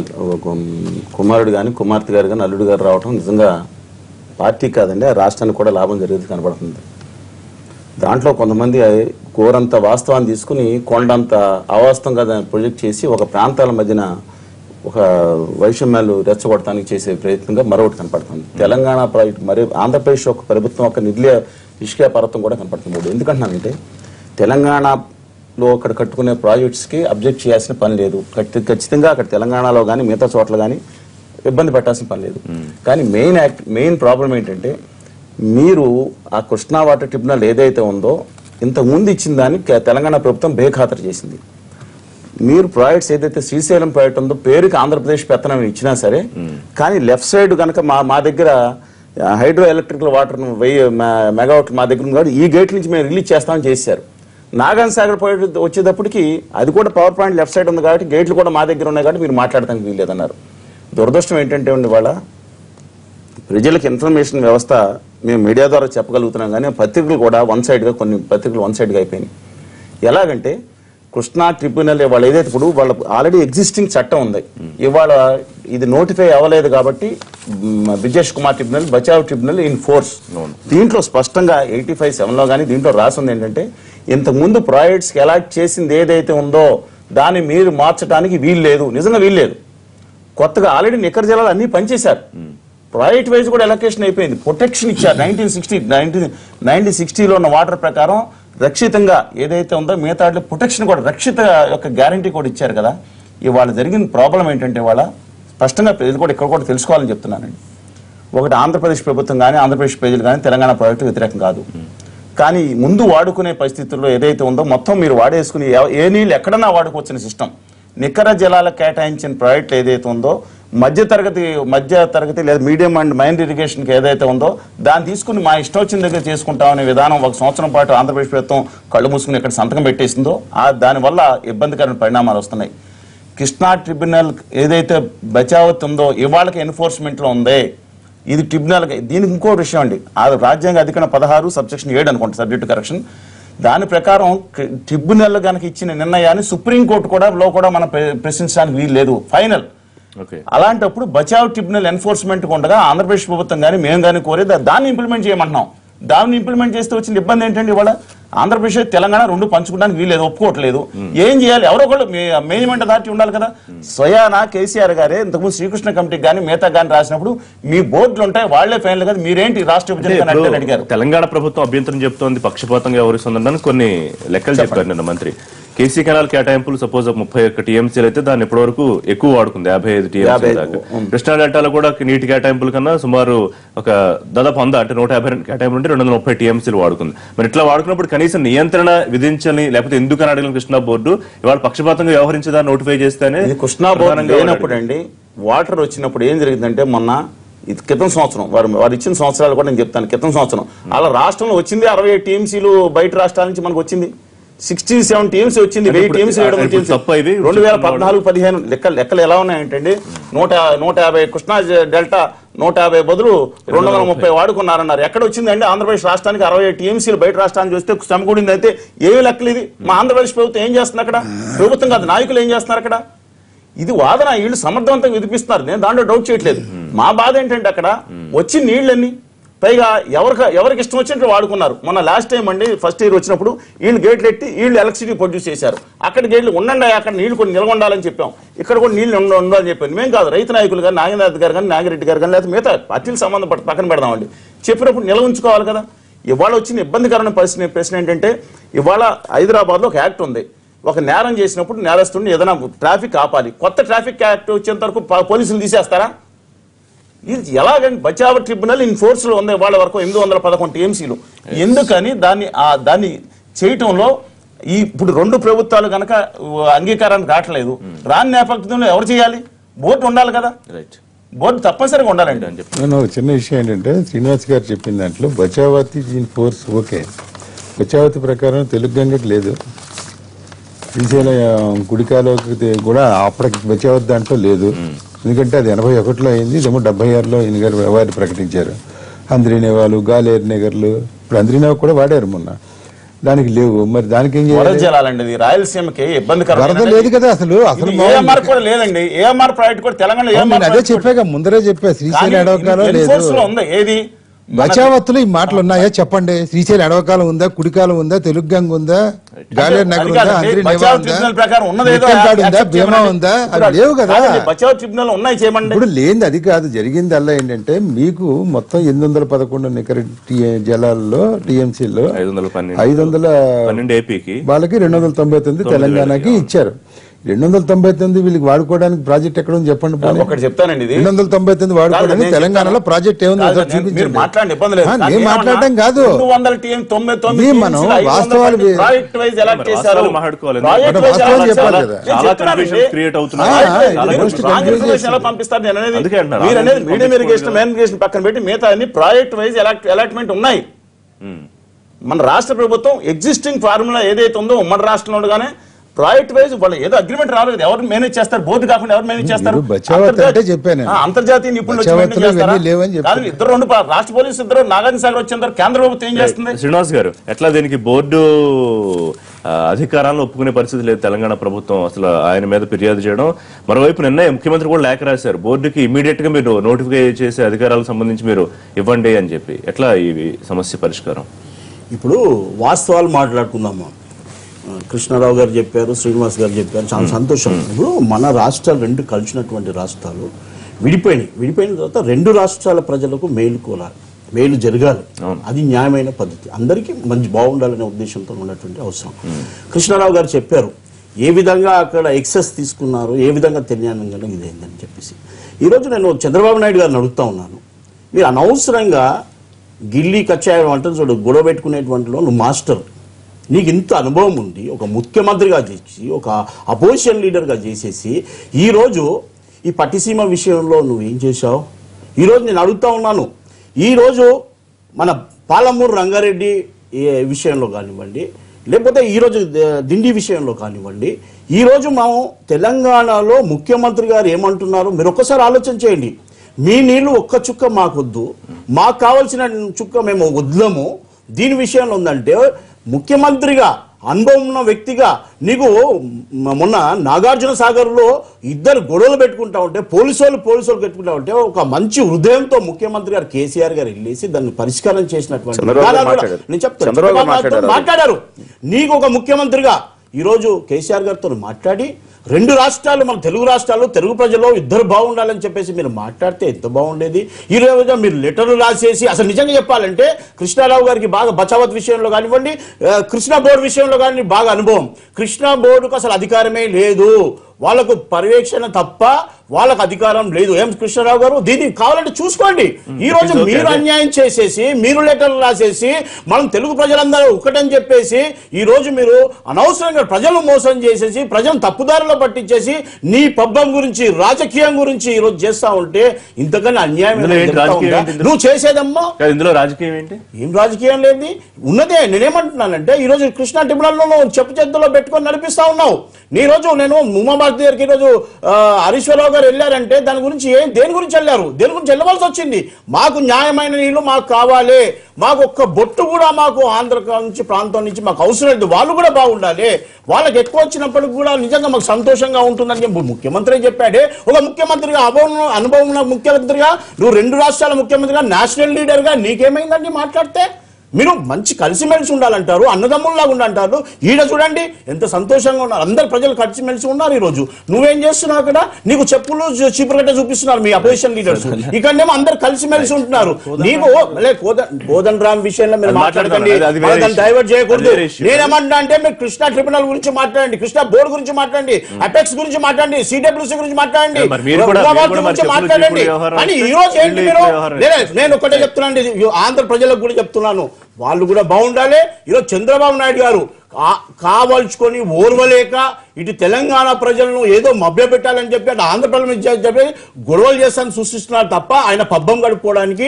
కుమారుడు కానీ కుమార్తె గారు కానీ అల్లుడు గారు రావడం నిజంగా పార్టీ కాదండి, ఆ రాష్ట్రానికి కూడా లాభం జరిగేది కనబడుతుంది. దాంట్లో కొంతమంది కోరంత వాస్తవాన్ని తీసుకుని కొండంత అవాస్తవంగా దాన్ని ప్రొజెక్ట్ చేసి ఒక ప్రాంతాల మధ్యన ఒక వైషమ్యాలు రెచ్చగొడటానికి చేసే ప్రయత్నంగా మరొకటి కనపడుతుంది. తెలంగాణ ప్రాజెక్టు మరి ఆంధ్రప్రదేశ్ ఒక ప్రభుత్వం ఒక ఇష్కా పర్వతం కూడా కనపడుతుంది. ఎందుకంటున్నానంటే తెలంగాణలో అక్కడ కట్టుకునే ప్రాజెక్ట్స్కి అబ్జెక్ట్ చేయాల్సిన పని లేదు. ఖచ్చితంగా అక్కడ తెలంగాణలో కానీ మిగతా చోట్ల కానీ ఇబ్బంది పెట్టాల్సిన పని లేదు. కానీ మెయిన్ ప్రాబ్లం ఏంటంటే మీరు ఆ కృష్ణా వాటర్ ట్రిబ్యునల్ ఏదైతే ఉందో ఇంతకుముందు ఇచ్చిన దాన్ని తెలంగాణ ప్రభుత్వం బేఖాతరు చేసింది. మీరు ప్రాజెక్ట్స్ ఏదైతే శ్రీశైలం ప్రాజెక్ట్ ఉందో పేరుకి ఆంధ్రప్రదేశ్ పెత్తనం ఇచ్చినా సరే, కానీ లెఫ్ట్ సైడ్ కనుక మా దగ్గర హైడ్రో ఎలక్ట్రికల్ వాటర్ 1000 మెగావాట్లు మా దగ్గర ఉంది కాబట్టి ఈ గేట్ నుంచి మేము రిలీజ్ చేస్తామని చేశారు. నాగాన్ సాగర్ ప్రాజెక్ట్ వచ్చేటప్పటికి అది కూడా పవర్ పాయింట్ లెఫ్ట్ సైడ్ ఉంది కాబట్టి గేట్లు కూడా మా దగ్గర ఉన్నాయి కాబట్టి మీరు మాట్లాడటానికి వీల్లేదన్నారు. దురదృష్టం ఏంటంటే వాళ్ళ ప్రజలకు ఇన్ఫర్మేషన్ వ్యవస్థ మేము మీడియా ద్వారా చెప్పగలుగుతున్నాం కానీ పత్రికలు కూడా కొన్ని పత్రికలు వన్ సైడ్గా అయిపోయినాయి. ఎలాగంటే కృష్ణా ట్రిబ్యునల్ వాళ్ళు ఏదైతే ఇప్పుడు వాళ్ళకు ఆల్రెడీ ఎగ్జిస్టింగ్ చట్టం ఉంది, ఇవాళ ఇది నోటిఫై అవ్వలేదు కాబట్టి Brijesh Kumar tribunal Bachawat tribunal in force. దీంట్లో స్పష్టంగా 85(7) కానీ దీంట్లో రాసింది ఏంటంటే ఇంతకుముందు ప్రాజెక్ట్స్కి అలాట్ చేసింది ఏదైతే ఉందో దాన్ని మీరు మార్చడానికి వీల్లేదు. నిజంగా వీల్లేదు. కొత్తగా ఆల్రెడీ నికర జలాలు అన్ని పనిచేశారు. ప్రాజెక్ట్ వైజ్ కూడా ఎలకేషన్ అయిపోయింది. ప్రొటెక్షన్ ఇచ్చారు. 1960లో ఉన్న వాటర్ ప్రకారం రక్షితంగా ఏదైతే ఉందో మిగతా ప్రొటెక్షన్ కూడా రక్షిత యొక్క గ్యారంటీ కూడా ఇచ్చారు కదా. ఇవాళ జరిగిన ప్రాబ్లం ఏంటంటే ఇవాళ స్పష్టంగా ప్రజలు కూడా ఇక్కడ కూడా తెలుసుకోవాలని చెప్తున్నానండి. ఒకటి ఆంధ్రప్రదేశ్ ప్రభుత్వం కానీ ఆంధ్రప్రదేశ్ ప్రజలు కానీ తెలంగాణ ప్రాజెక్టు వ్యతిరేకం కాదు. కానీ ముందు వాడుకునే పరిస్థితుల్లో ఏదైతే ఉందో మొత్తం మీరు వాడేసుకుని ఏ నీళ్ళు ఎక్కడన్నా వాడుకోవచ్చిన సిస్టమ్ నికర జలాలకు కేటాయించిన ప్రాజెక్టులు ఏదైతే ఉందో మధ్య తరగతి లేదా మీడియం అండ్ మైనర్ ఇరిగేషన్కి ఏదైతే ఉందో దాన్ని తీసుకుని మా ఇష్టం వచ్చిన దగ్గర చేసుకుంటామనే విధానం 1 సంవత్సరం పాటు ఆంధ్రప్రదేశ్ ప్రభుత్వం కళ్ళు మూసుకుని ఇక్కడ సంతకం పెట్టేసిందో దానివల్ల ఇబ్బందికరమైన పరిణామాలు వస్తున్నాయి. కృష్ణా ట్రిబ్యునల్ ఏదైతే బచావత్ ఉందో ఇవాళకి ఎన్ఫోర్స్మెంట్లో ఉందే ఇది ట్రిబ్యునల్. దీనికి ఇంకో విషయం అండి, రాజ్యాంగ అధికరణ 16 సబ్సెక్షన్ 7 అనుకుంటా, సబ్జెక్టు కరెక్షన్. దాని ప్రకారం ట్రిబ్యునల్ కనుక ఇచ్చిన నిర్ణయాన్ని సుప్రీంకోర్టు కూడా మనం ప్రశ్నించడానికి వీలు లేదు ఫైనల్. అలాంటప్పుడు బచావ్ ట్రిబ్యునల్ ఎన్ఫోర్స్మెంట్ ఉండగా ఆంధ్రప్రదేశ్ ప్రభుత్వం కానీ మేము కానీ కోరి దాన్ని ఇంప్లిమెంట్ చేయమంటున్నాం. దాన్ని ఇంప్లిమెంట్ చేస్తే వచ్చిన ఇబ్బంది ఏంటంటే ఇవాళ ఆంధ్రప్రదేశ్ తెలంగాణ రెండు పంచుకోవడానికి వీలేదు, ఒప్పుకోవట్లేదు. ఏం చేయాలి? ఎవరో ఒకళ్ళు మేనేజ్మెంట్ అథారిటీ ఉండాలి కదా. స్వయానా కేసీఆర్ గారే ఇంతకుముందు శ్రీకృష్ణ కమిటీకి కానీ మిగతా కానీ రాసినప్పుడు మీ బోర్డులు ఉంటాయి వాళ్లే ఫైనల్ కదా, మీరేంటి రాష్ట్ర విభజన అడిగారు. తెలంగాణ ప్రభుత్వం అభ్యంతరం చెప్తోంది, పక్షపాతంగా వ్యవహరిస్తుందని కొన్ని లెక్కలు చెప్పారు నిన్న మంత్రి. కేసీ కెనాల్ కేటాయింపులు సపోజ్ 31 టీఎంసీలు అయితే దాన్ని ఇప్పటి వరకు ఎక్కువ వాడుకుంది, 55 టీఎంసీ దాకా. కృష్ణా డెల్టాలో కూడా నీటి కేటాయింపుల కన్నా సుమారు ఒక దాదాపు 100 అంటే 150 కేటాయింపులు ఉంటే 230 టీఎంసీలు వాడుకుంది. మరి ఇట్లా వాడుకున్నప్పుడు కనీసం నియంత్రణ విధించని లేకపోతే ఎందుకని అడిగిన కృష్ణా బోర్డు ఇవాళ పక్షపాతంగా వ్యవహరించేదాన్ని నోటిఫై చేస్తేనే. కృష్ణా బోర్డు లేనప్పుడు అండి వాటర్ వచ్చినప్పుడు ఏం జరిగిందంటే మొన్న క్రితం సంవత్సరం వారు ఇచ్చిన సంవత్సరాలు కూడా నేను చెప్తాను. క్రితం సంవత్సరం అలా రాష్ట్రంలో వచ్చింది 67 టీఎంసీలు బయట రాష్ట్రాల నుంచి మనకు వచ్చింది. 67 టీమ్స్ వచ్చింది, 1000 టీమ్స్ 2014-15 లెక్కలు ఎలా ఉన్నాయంటే 150 కృష్ణా డెల్టా 150 బదులు 230 వాడుకున్నారన్నారు. ఎక్కడ వచ్చిందండి? ఆంధ్రప్రదేశ్ రాష్ట్రానికి 67 టీఎంసీలు బయట రాష్ట్రానికి వస్తే సమకూడింది. అయితే ఏమి లెక్కలు ఇది? మా ఆంధ్రప్రదేశ్ ప్రభుత్వం ఏం చేస్తుంది అక్కడ? ప్రభుత్వం కాదు, నాయకులు ఏం చేస్తున్నారు అక్కడ? ఇది వాదన వీళ్ళు సమర్థవంతంగా వినిపిస్తున్నారు, నేను దాంట్లో డౌట్ చేయట్లేదు. మా బాధ ఏంటంటే అక్కడ వచ్చిన నీళ్ళన్నీ పైగా ఎవరికి ఇష్టం వచ్చినట్టు వాడుకున్నారు. మొన్న లాస్ట్ టైం అండి ఫస్ట్ ఇయర్ వచ్చినప్పుడు వీళ్ళు గేట్లు ఎట్టి వీళ్ళు ఎలక్ట్రిసిటీ ప్రొడ్యూస్ చేశారు. అక్కడ గేట్లు ఉండండి, అక్కడ నీళ్లు కొన్ని నిల్వ ఉండాలని చెప్పాం, ఇక్కడ కూడా నీళ్లు ఉండాలని చెప్పాను. మేము కాదు, రైతు నాయకులు కానీ నాగేంద్రనాథ్ గారు కానీ నాగిరెడ్డి గారు కానీ లేకపోతే మిగతా పార్టీలు సంబంధపడి పక్కన పెడదామండి. చెప్పినప్పుడు నిల్వ ఉంచుకోవాలి కదా. ఇవాళ వచ్చిన ఇబ్బందికరమైన ప్రశ్న ఏంటంటే ఇవాళ హైదరాబాద్లో ఒక యాక్ట్ ఉంది. ఒక నేరం చేసినప్పుడు నేరస్తుడిని ఏదైనా ట్రాఫిక్ ఆపాలి. కొత్త ట్రాఫిక్ యాక్ట్ వచ్చేంత వరకు పోలీసులు తీసేస్తారా? ఇది ఎలాగంటే బచావ్ ట్రిబ్యునల్ ఇన్ ఫోర్స్ లో ఉంది వాళ్ళ వరకు 811 టీఎంసీలు. ఎందుకని దాన్ని చేయటంలో ఇప్పుడు రెండు ప్రభుత్వాలు కనుక అంగీకారానికి రావట్లేదు. రాని నేపథ్యంలో ఎవరు చేయాలి? బోర్డు ఉండాలి కదా. బోర్డు తప్పనిసరిగా ఉండాలండి అని చెప్పి. నేను చిన్న విషయం ఏంటంటే శ్రీనివాస్ గారు చెప్పిన దాంట్లో బచావతి ఇన్ ఫోర్స్ ఓకే. బచావతి ప్రకారం తెలుగు గంగకి లేదు, శ్రీశైల గుడికాలోకి కూడా అప్పటికి బచావతి దాంట్లో లేదు. ఎందుకంటే అది 81లో అయింది, ఇదేమో 76లో ఈయన గారు వారు ప్రకటించారు. అంద్రీనేవాలు గాలేరు నగర్లు ఇప్పుడు అంద్రీనేవా కూడా వాడారు మొన్న, దానికి లేవు. మరి దానికి ఏం చేయాలండి? రాయలసీమకి వరద లేదు కదా అసలు. లేదండి ఏఎంఆర్ ప్రాజెక్ట్ కూడా తెలంగాణ అదే చెప్పాక ముందరే చెప్పా, శ్రీశైలం ఎడవకాలం లేదు. ఏది బచావత్తులు ఈ మాటలు ఉన్నాయా చెప్పండి? శ్రీశైలం ఎడవకాలం ఉందా, కుడికాలం ఉందా, తెలుగుగంగ ఉందా, గాలేరు నగర్ ఉందా, అంద్రీనేవా ఉందా, భీమా ఉందా? అది లేవు కదా. ఇప్పుడు లేనిది అది కాదు. జరిగింది అలా ఏంటంటే మీకు మొత్తం 811 నికర జలాల్లో టీఎంసీలో 512 వాళ్ళకి 299 తెలంగాణకి ఇచ్చారు. 299 వీళ్ళకి వాడుకోవడానికి ప్రాజెక్ట్ ఎక్కడ ఉంది చెప్పండి. ఒకటి చెప్తానండి, 299 వాడుకోవడానికి తెలంగాణలో ప్రాజెక్ట్ ఏముంది మాట్లాడడం కాదు. మనం వాస్తవాలు పక్కన పెట్టి మిగతా ప్రాజెక్ట్ వైజ్ అలాట్మెంట్ ఉన్నాయి. మన రాష్ట్ర ప్రభుత్వం ఎగ్జిస్టింగ్ ఫార్ములా ఏదైతే ఉందో ఉమ్మడి రాష్ట్రంలో ఉండగానే ప్రాజెక్ట్ వైజ్ వాళ్ళు ఏదో అగ్రిమెంట్ రాలేదు. ఎవరు మేనేజ్ చేస్తారు? బోర్డు కాకుండా ఎవరు మేనేజ్ చేస్తారు? అంతర్జాతీయ నిపుణులు ఇద్దరు రెండు రాష్ట్ర పోలీసు ఇద్దరు నాగార్జున సాగర్ వచ్చిన కేంద్ర ప్రభుత్వం ఏం చేస్తుంది? శ్రీనివాస్ గారు ఎట్లా దీనికి బోర్డు అధికారాలను ఒప్పుకునే పరిస్థితి లేదు తెలంగాణ ప్రభుత్వం. అసలు ఆయన మీద ఫిర్యాదు చేయడం, మరోవైపు నిన్న ముఖ్యమంత్రి కూడా లేఖ రాశారు బోర్డుకి ఇమీడియట్ గా మీరు నోటిఫై చేసే అధికారాలకు సంబంధించి మీరు ఇవ్వండి అని చెప్పి. ఎట్లా ఈ సమస్య పరిష్కారం? ఇప్పుడు వాస్తవాలు మాట్లాడుకుందాము. కృష్ణారావు గారు చెప్పారు, శ్రీనివాస్ గారు చెప్పారు, చాలా సంతోషం. ఇప్పుడు మన రాష్ట్రాలు రెండు కలిసినటువంటి రాష్ట్రాలు విడిపోయిన తర్వాత రెండు రాష్ట్రాల ప్రజలకు మేలు జరగాలి. అది న్యాయమైన పద్ధతి, అందరికీ మంచి బాగుండాలనే ఉద్దేశంతో ఉన్నటువంటి అవసరం. కృష్ణారావు గారు చెప్పారు ఏ విధంగా అక్కడ ఎక్సెస్ తీసుకున్నారు, ఏ విధంగా తెలియనంగా ఇదేందని చెప్పేసి. ఈరోజు నేను చంద్రబాబు నాయుడు గారిని అడుగుతా ఉన్నాను, మీరు అనవసరంగా గిల్లీ కచ్చాయం అంటే చూడు గొడవ పెట్టుకునేటువంటిలో నువ్వు మాస్టర్, నీకు ఇంత అనుభవం ఉంది, ఒక ముఖ్యమంత్రిగా చేసి ఒక అపోజిషన్ లీడర్గా చేసేసి ఈరోజు ఈ పట్టిసీమ విషయంలో నువ్వేం చేశావు? ఈరోజు నేను అడుగుతా ఉన్నాను, ఈరోజు మన పాలమూరు రంగారెడ్డి విషయంలో కానివ్వండి, లేకపోతే ఈరోజు దిండి విషయంలో కానివ్వండి, ఈరోజు మేము తెలంగాణలో ముఖ్యమంత్రి గారు ఏమంటున్నారు మీరు ఒక్కసారి ఆలోచన చేయండి. మీ నీళ్లు ఒక్క చుక్క మాకొద్దు, మాకు కావాల్సిన చుక్క మేము వదలము. దీని విషయంలో ఉందంటే ముఖ్యమంత్రిగా అనుభవం ఉన్న వ్యక్తిగా నీకు మొన్న నాగార్జున సాగర్లో ఇద్దరు గొడవలు పెట్టుకుంటా ఉంటే పోలీసులు పెట్టుకుంటా ఉంటే ఒక మంచి హృదయంతో ముఖ్యమంత్రి గారు కేసీఆర్ గారు వెళ్ళేసి దాన్ని పరిష్కారం చేసినటువంటి నేను చెప్తాను మాట్లాడారు. నీకు ఒక ముఖ్యమంత్రిగా ఈరోజు కేసీఆర్ గారితో మాట్లాడి 2 రాష్ట్రాలు మన తెలుగు రాష్ట్రాలు తెలుగు ప్రజలు ఇద్దరు బాగుండాలని చెప్పేసి మీరు మాట్లాడితే ఎంత బాగుండేది. ఈ రోజు మీరు లెటర్లు రాసేసి అసలు నిజంగా చెప్పాలంటే కృష్ణారావు గారికి బాగా బచావత్ విషయంలో కానివ్వండి, కృష్ణా బోర్డు విషయంలో కానీ బాగా అనుభవం. కృష్ణా బోర్డుకు అసలు అధికారమే లేదు, వాళ్ళకు పర్యవేక్షణ తప్ప వాళ్ళకు అధికారం లేదు. ఏం కృష్ణారావు గారు దీన్ని కావాలంటే చూసుకోండి. ఈ రోజు మీరు అన్యాయం చేసేసి మీరు లెటర్లు రాసేసి మనం తెలుగు ప్రజలందరూ ఒకటని చెప్పేసి ఈ రోజు మీరు అనవసరంగా ప్రజలు మోసం చేసేసి ప్రజలను తప్పుదారిలో పట్టించేసి నీ పబ్బం గురించి రాజకీయం గురించి ఈ రోజు చేస్తా ఉంటే ఇంతకన్నా అన్యాయం నువ్వు చేసేదమ్మా. ఇందులో రాజకీయం ఏంటి? ఏం రాజకీయం లేదు ఉన్నదే. నేనేమంటున్నానంటే ఈ రోజు కృష్ణా ట్రిబ్యునల్లో చెప్పు చేతుల్లో పెట్టుకొని నడిపిస్తా ఉన్నావు. నీ రోజు నేను ఉమాభారతి గారికి ఈరోజు హరీశ్వరరావు గారు వెళ్ళారంటే దాని గురించి దేని గురించి వెళ్ళారు, దేని గురించి వెళ్ళవలసి వచ్చింది? మాకు న్యాయమైన నీళ్లు మాకు కావాలి, మాకు ఒక్క బొట్టు కూడా మాకు ఆంధ్ర నుంచి ప్రాంతం నుంచి మాకు అవసరం లేదు, వాళ్ళు కూడా బాగుండాలి, వాళ్ళకి ఎక్కువ వచ్చినప్పటికి కూడా నిజంగా మాకు సంతోషంగా ఉంటుందని ముఖ్యమంత్రి చెప్పాడే. ఒక ముఖ్యమంత్రిగా అనుభవం ఉన్న ముఖ్యమంత్రిగా నువ్వు 2 రాష్ట్రాల ముఖ్యమంత్రిగా నేషనల్ లీడర్ గా నీకేమైందండి మాట్లాడితే? మీరు మంచి కలిసిమెలిసి ఉండాలంటారు, అన్నదమ్ముల్లాగా ఉండాలంటారు. ఈడ చూడండి ఎంత సంతోషంగా ఉన్నారు, అందరు ప్రజలు కలిసిమెలిసి ఉన్నారు. ఈ రోజు నువ్వేం చేస్తున్నావు అక్కడ? నీకు చెప్పులు చీపురగట్ట చూపిస్తున్నారు మీ అపోజిషన్ లీడర్స్, ఇక్కడనేమో అందరు కలిసిమెలిసి ఉంటున్నారు. నీకు కోదండ రామ్ విషయంలో మీరు మాట్లాడకండి, డైవర్ట్ చేయకూడదు. నేనేమంటున్నా అంటే మీరు కృష్ణా ట్రిబ్యునల్ గురించి మాట్లాడండి, కృష్ణా బోర్డు గురించి మాట్లాడండి, అపెక్స్ గురించి మాట్లాడండి, సిడబ్ల్యూసీ గురించి మాట్లాడండి, గురించి మాట్లాడండి. అని ఈ రోజు ఏంటి మీరు? నేను ఒకటే చెప్తున్నాను, ఆంధ్ర ప్రజలకు కూడా చెప్తున్నాను, వాళ్ళు కూడా బాగుండాలి. ఈరోజు చంద్రబాబు నాయుడు గారు కావాల్చుకొని ఓర్వలేక ఇటు తెలంగాణ ప్రజలను ఏదో మభ్య పెట్టాలని చెప్పి అటు ఆంధ్రప్రదేశ్ చెప్పి గొడవలు చేస్తాను సృష్టిస్తున్నారు తప్ప ఆయన పబ్బం గడుపుకోవడానికి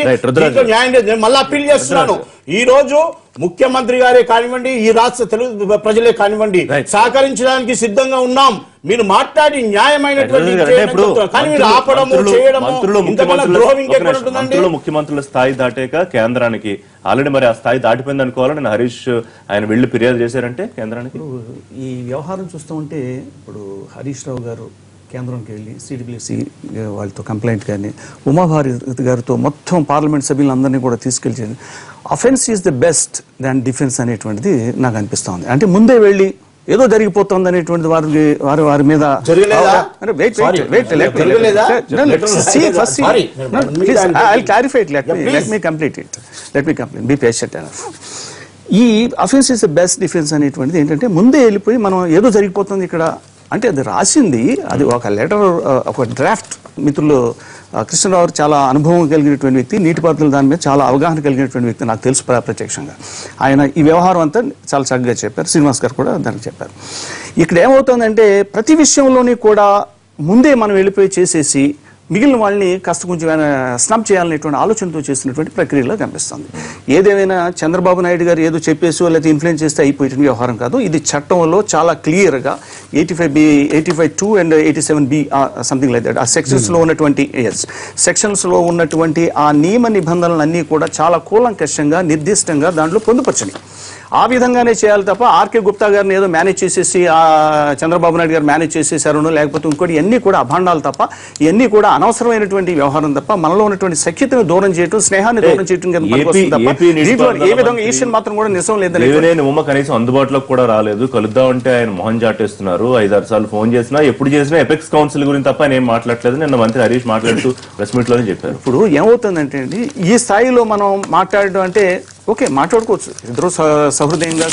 న్యాయం లేదు. నేను మళ్ళీ అప్పీల్ చేస్తున్నాను, ఈ రోజు ముఖ్యమంత్రి గారే కానివ్వండి, ఈ రాష్ట్ర తెలుగు ప్రజలే కానివ్వండి, సహకరించడానికి సిద్ధంగా ఉన్నాం. మీరు మాట్లాడి న్యాయమైనటువంటి ముఖ్యమంత్రుల స్థాయి దాటాక కేంద్రానికి ఆల్రెడీ మరి ఆ స్థాయి దాటిపోయింది అనుకోవాలని నేను హరీష్ ఆయన వెళ్లి ఫిర్యాదు చేశారంటే కేంద్రానికి. ఈ వ్యవహారం చూస్తూ ఉంటే ఇప్పుడు హరీష్ రావు గారు కేంద్రంకి వెళ్ళి సిడబ్ల్యూసీ వాళ్ళతో కంప్లైంట్ కానీ ఉమాభారతి గారితో మొత్తం పార్లమెంట్ సభ్యులందరినీ కూడా తీసుకెళ్ళి offence is the best than defence అనేటువంటిది నాకు అనిపిస్తూ ఉంది. అంటే ముందే వెళ్ళి ఏదో జరిగిపోతుంది అనేటువంటి వారి మీద ఈ offence is the best defence అనేటువంటిది ఏంటంటే ముందే వెళ్ళిపోయి మనం ఏదో జరిగిపోతుంది ఇక్కడ అంటే అది రాసింది, అది ఒక లెటర్, ఒక డ్రాఫ్ట్. మిత్రులు కృష్ణరావు చాలా అనుభవం కలిగినటువంటి వ్యక్తి, నీటిపారుదల దాని మీద చాలా అవగాహన కలిగినటువంటి వ్యక్తి, నాకు తెలుసు ప్రత్యక్షంగా. ఆయన ఈ వ్యవహారం అంతా చాలా చక్కగా చెప్పారు, శ్రీనివాస్ గారు కూడా దానికి చెప్పారు. ఇక్కడ ఏమవుతుందంటే ప్రతి విషయంలోని కూడా ముందే మనం వెళ్ళిపోయి చేసేసి మిగిలిన వాళ్ళని కాస్త కొంచెం స్నబ్ చేయాలనేటువంటి ఆలోచనతో చేస్తున్నటువంటి ప్రక్రియలో కనిపిస్తుంది. ఏదేమైనా చంద్రబాబు నాయుడు గారు ఏదో చెప్పేసో లేదా ఇన్ఫ్లుయెన్స్ చేస్తే అయిపోయిన వ్యవహారం కాదు. ఇది చట్టంలో చాలా క్లియర్గా 85B, 85(2) and 87B something like that ఆ సెక్షన్స్లో ఉన్నటువంటి ఆ నియమ నిబంధనలన్నీ కూడా చాలా కూలంకషంగా నిర్దిష్టంగా దాంట్లో పొందుపరచని. ఆ విధంగానే చేయాలి తప్ప ఆర్కే గుప్తా గారిని ఏదో మేనేజ్ చేసేసి చంద్రబాబు నాయుడు గారు మేనేజ్ చేసేసారు లేకపోతే ఇంకోటి ఇవన్నీ కూడా అభాండాలు తప్ప, ఇవన్నీ కూడా అనవసరమైనటువంటి వ్యవహారం తప్ప, మనలో ఉన్నటువంటి సఖ్యతను దూరం చేయటం, స్నేహాన్ని దూరం చేయటం ఏ విధంగా ఈషన్ మాత్రం కూడా నిజం లేదని ఉమ్మ కనీసం అందుబాటులోకి కూడా రాలేదు. కలుద్దాం అంటే ఆయన మొహం చాటేస్తున్నారు. 5-6 సార్లు ఫోన్ చేసినా ఎప్పుడు చేసినా ఎపెక్స్ కౌన్సిల్ గురించి తప్ప ఆయన ఏం మాట్లాడలేదు. నిన్న మంత్రి హరీష్ మాట్లాడుతూ ప్రెస్ మీట్ లోనే చెప్పారు. ఇప్పుడు ఏమవుతుందంటే అండి ఈ స్థాయిలో మనం మాట్లాడడం అంటే ఓకే మాట్లాడుకోవచ్చు, ఇద్దరు సహృదయంగా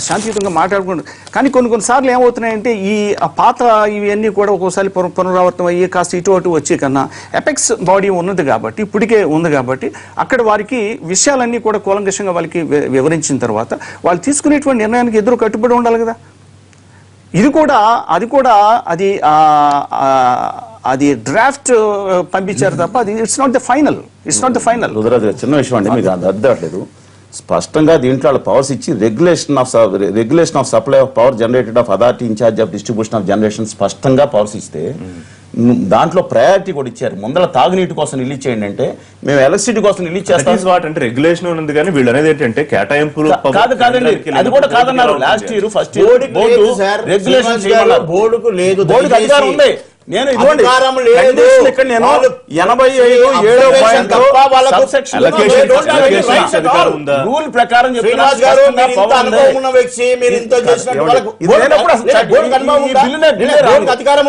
శాంతియుతంగా మాట్లాడుకుంటారు. కానీ కొన్నిసార్లు ఏమవుతున్నాయంటే ఈ పాత ఇవన్నీ కూడా ఒక్కోసారి పునరావృతం అయ్యి కాస్త ఇటు అటు వచ్చే కన్నా ఎపెక్స్ బాడీ ఉన్నది కాబట్టి, ఇప్పటికే ఉంది కాబట్టి అక్కడ వారికి విషయాలన్నీ కూడా కూలంకషంగా వాళ్ళకి వివరించిన తర్వాత వాళ్ళు తీసుకునేటువంటి నిర్ణయానికి ఎదురు కట్టుబడి ఉండాలి కదా. అది డ్రాఫ్ట్ పంపించారు తప్ప అది ఇట్స్ నాట్ ద ఫైనల్. చిన్న విషయం అండి, మీకు అర్థట్లేదు. స్పష్టంగా దీంట్లో వాళ్ళ పవర్స్ ఇచ్చి regulation of supply of power generated of authority incharge of distribution of generation స్పష్టంగా పవర్స్ ఇస్తే దాంట్లో ప్రయారిటీ కూడా ఇచ్చారు. ముందర తాగునీటి కోసం నీళ్ళు ఇచ్చేయండి అంటే మేము ఎలక్ట్రిసిటీ కోసం నీళ్ళు ఇచ్చేస్తాం. వాట్ అంటే రెగ్యులేషన్ ఉంది కానీ వీళ్ళు అనేది ఏంటంటే కేటాయింపులు కాదండి, అది కూడా కాదన్నారు. Last year first year regulation బోర్డుకు లేదు, బోర్డుకి అధికారం ఉంది. నేను ఇదిగోండి ఇక్కడ నేను 87 రూల్ ప్రకారం అధికారం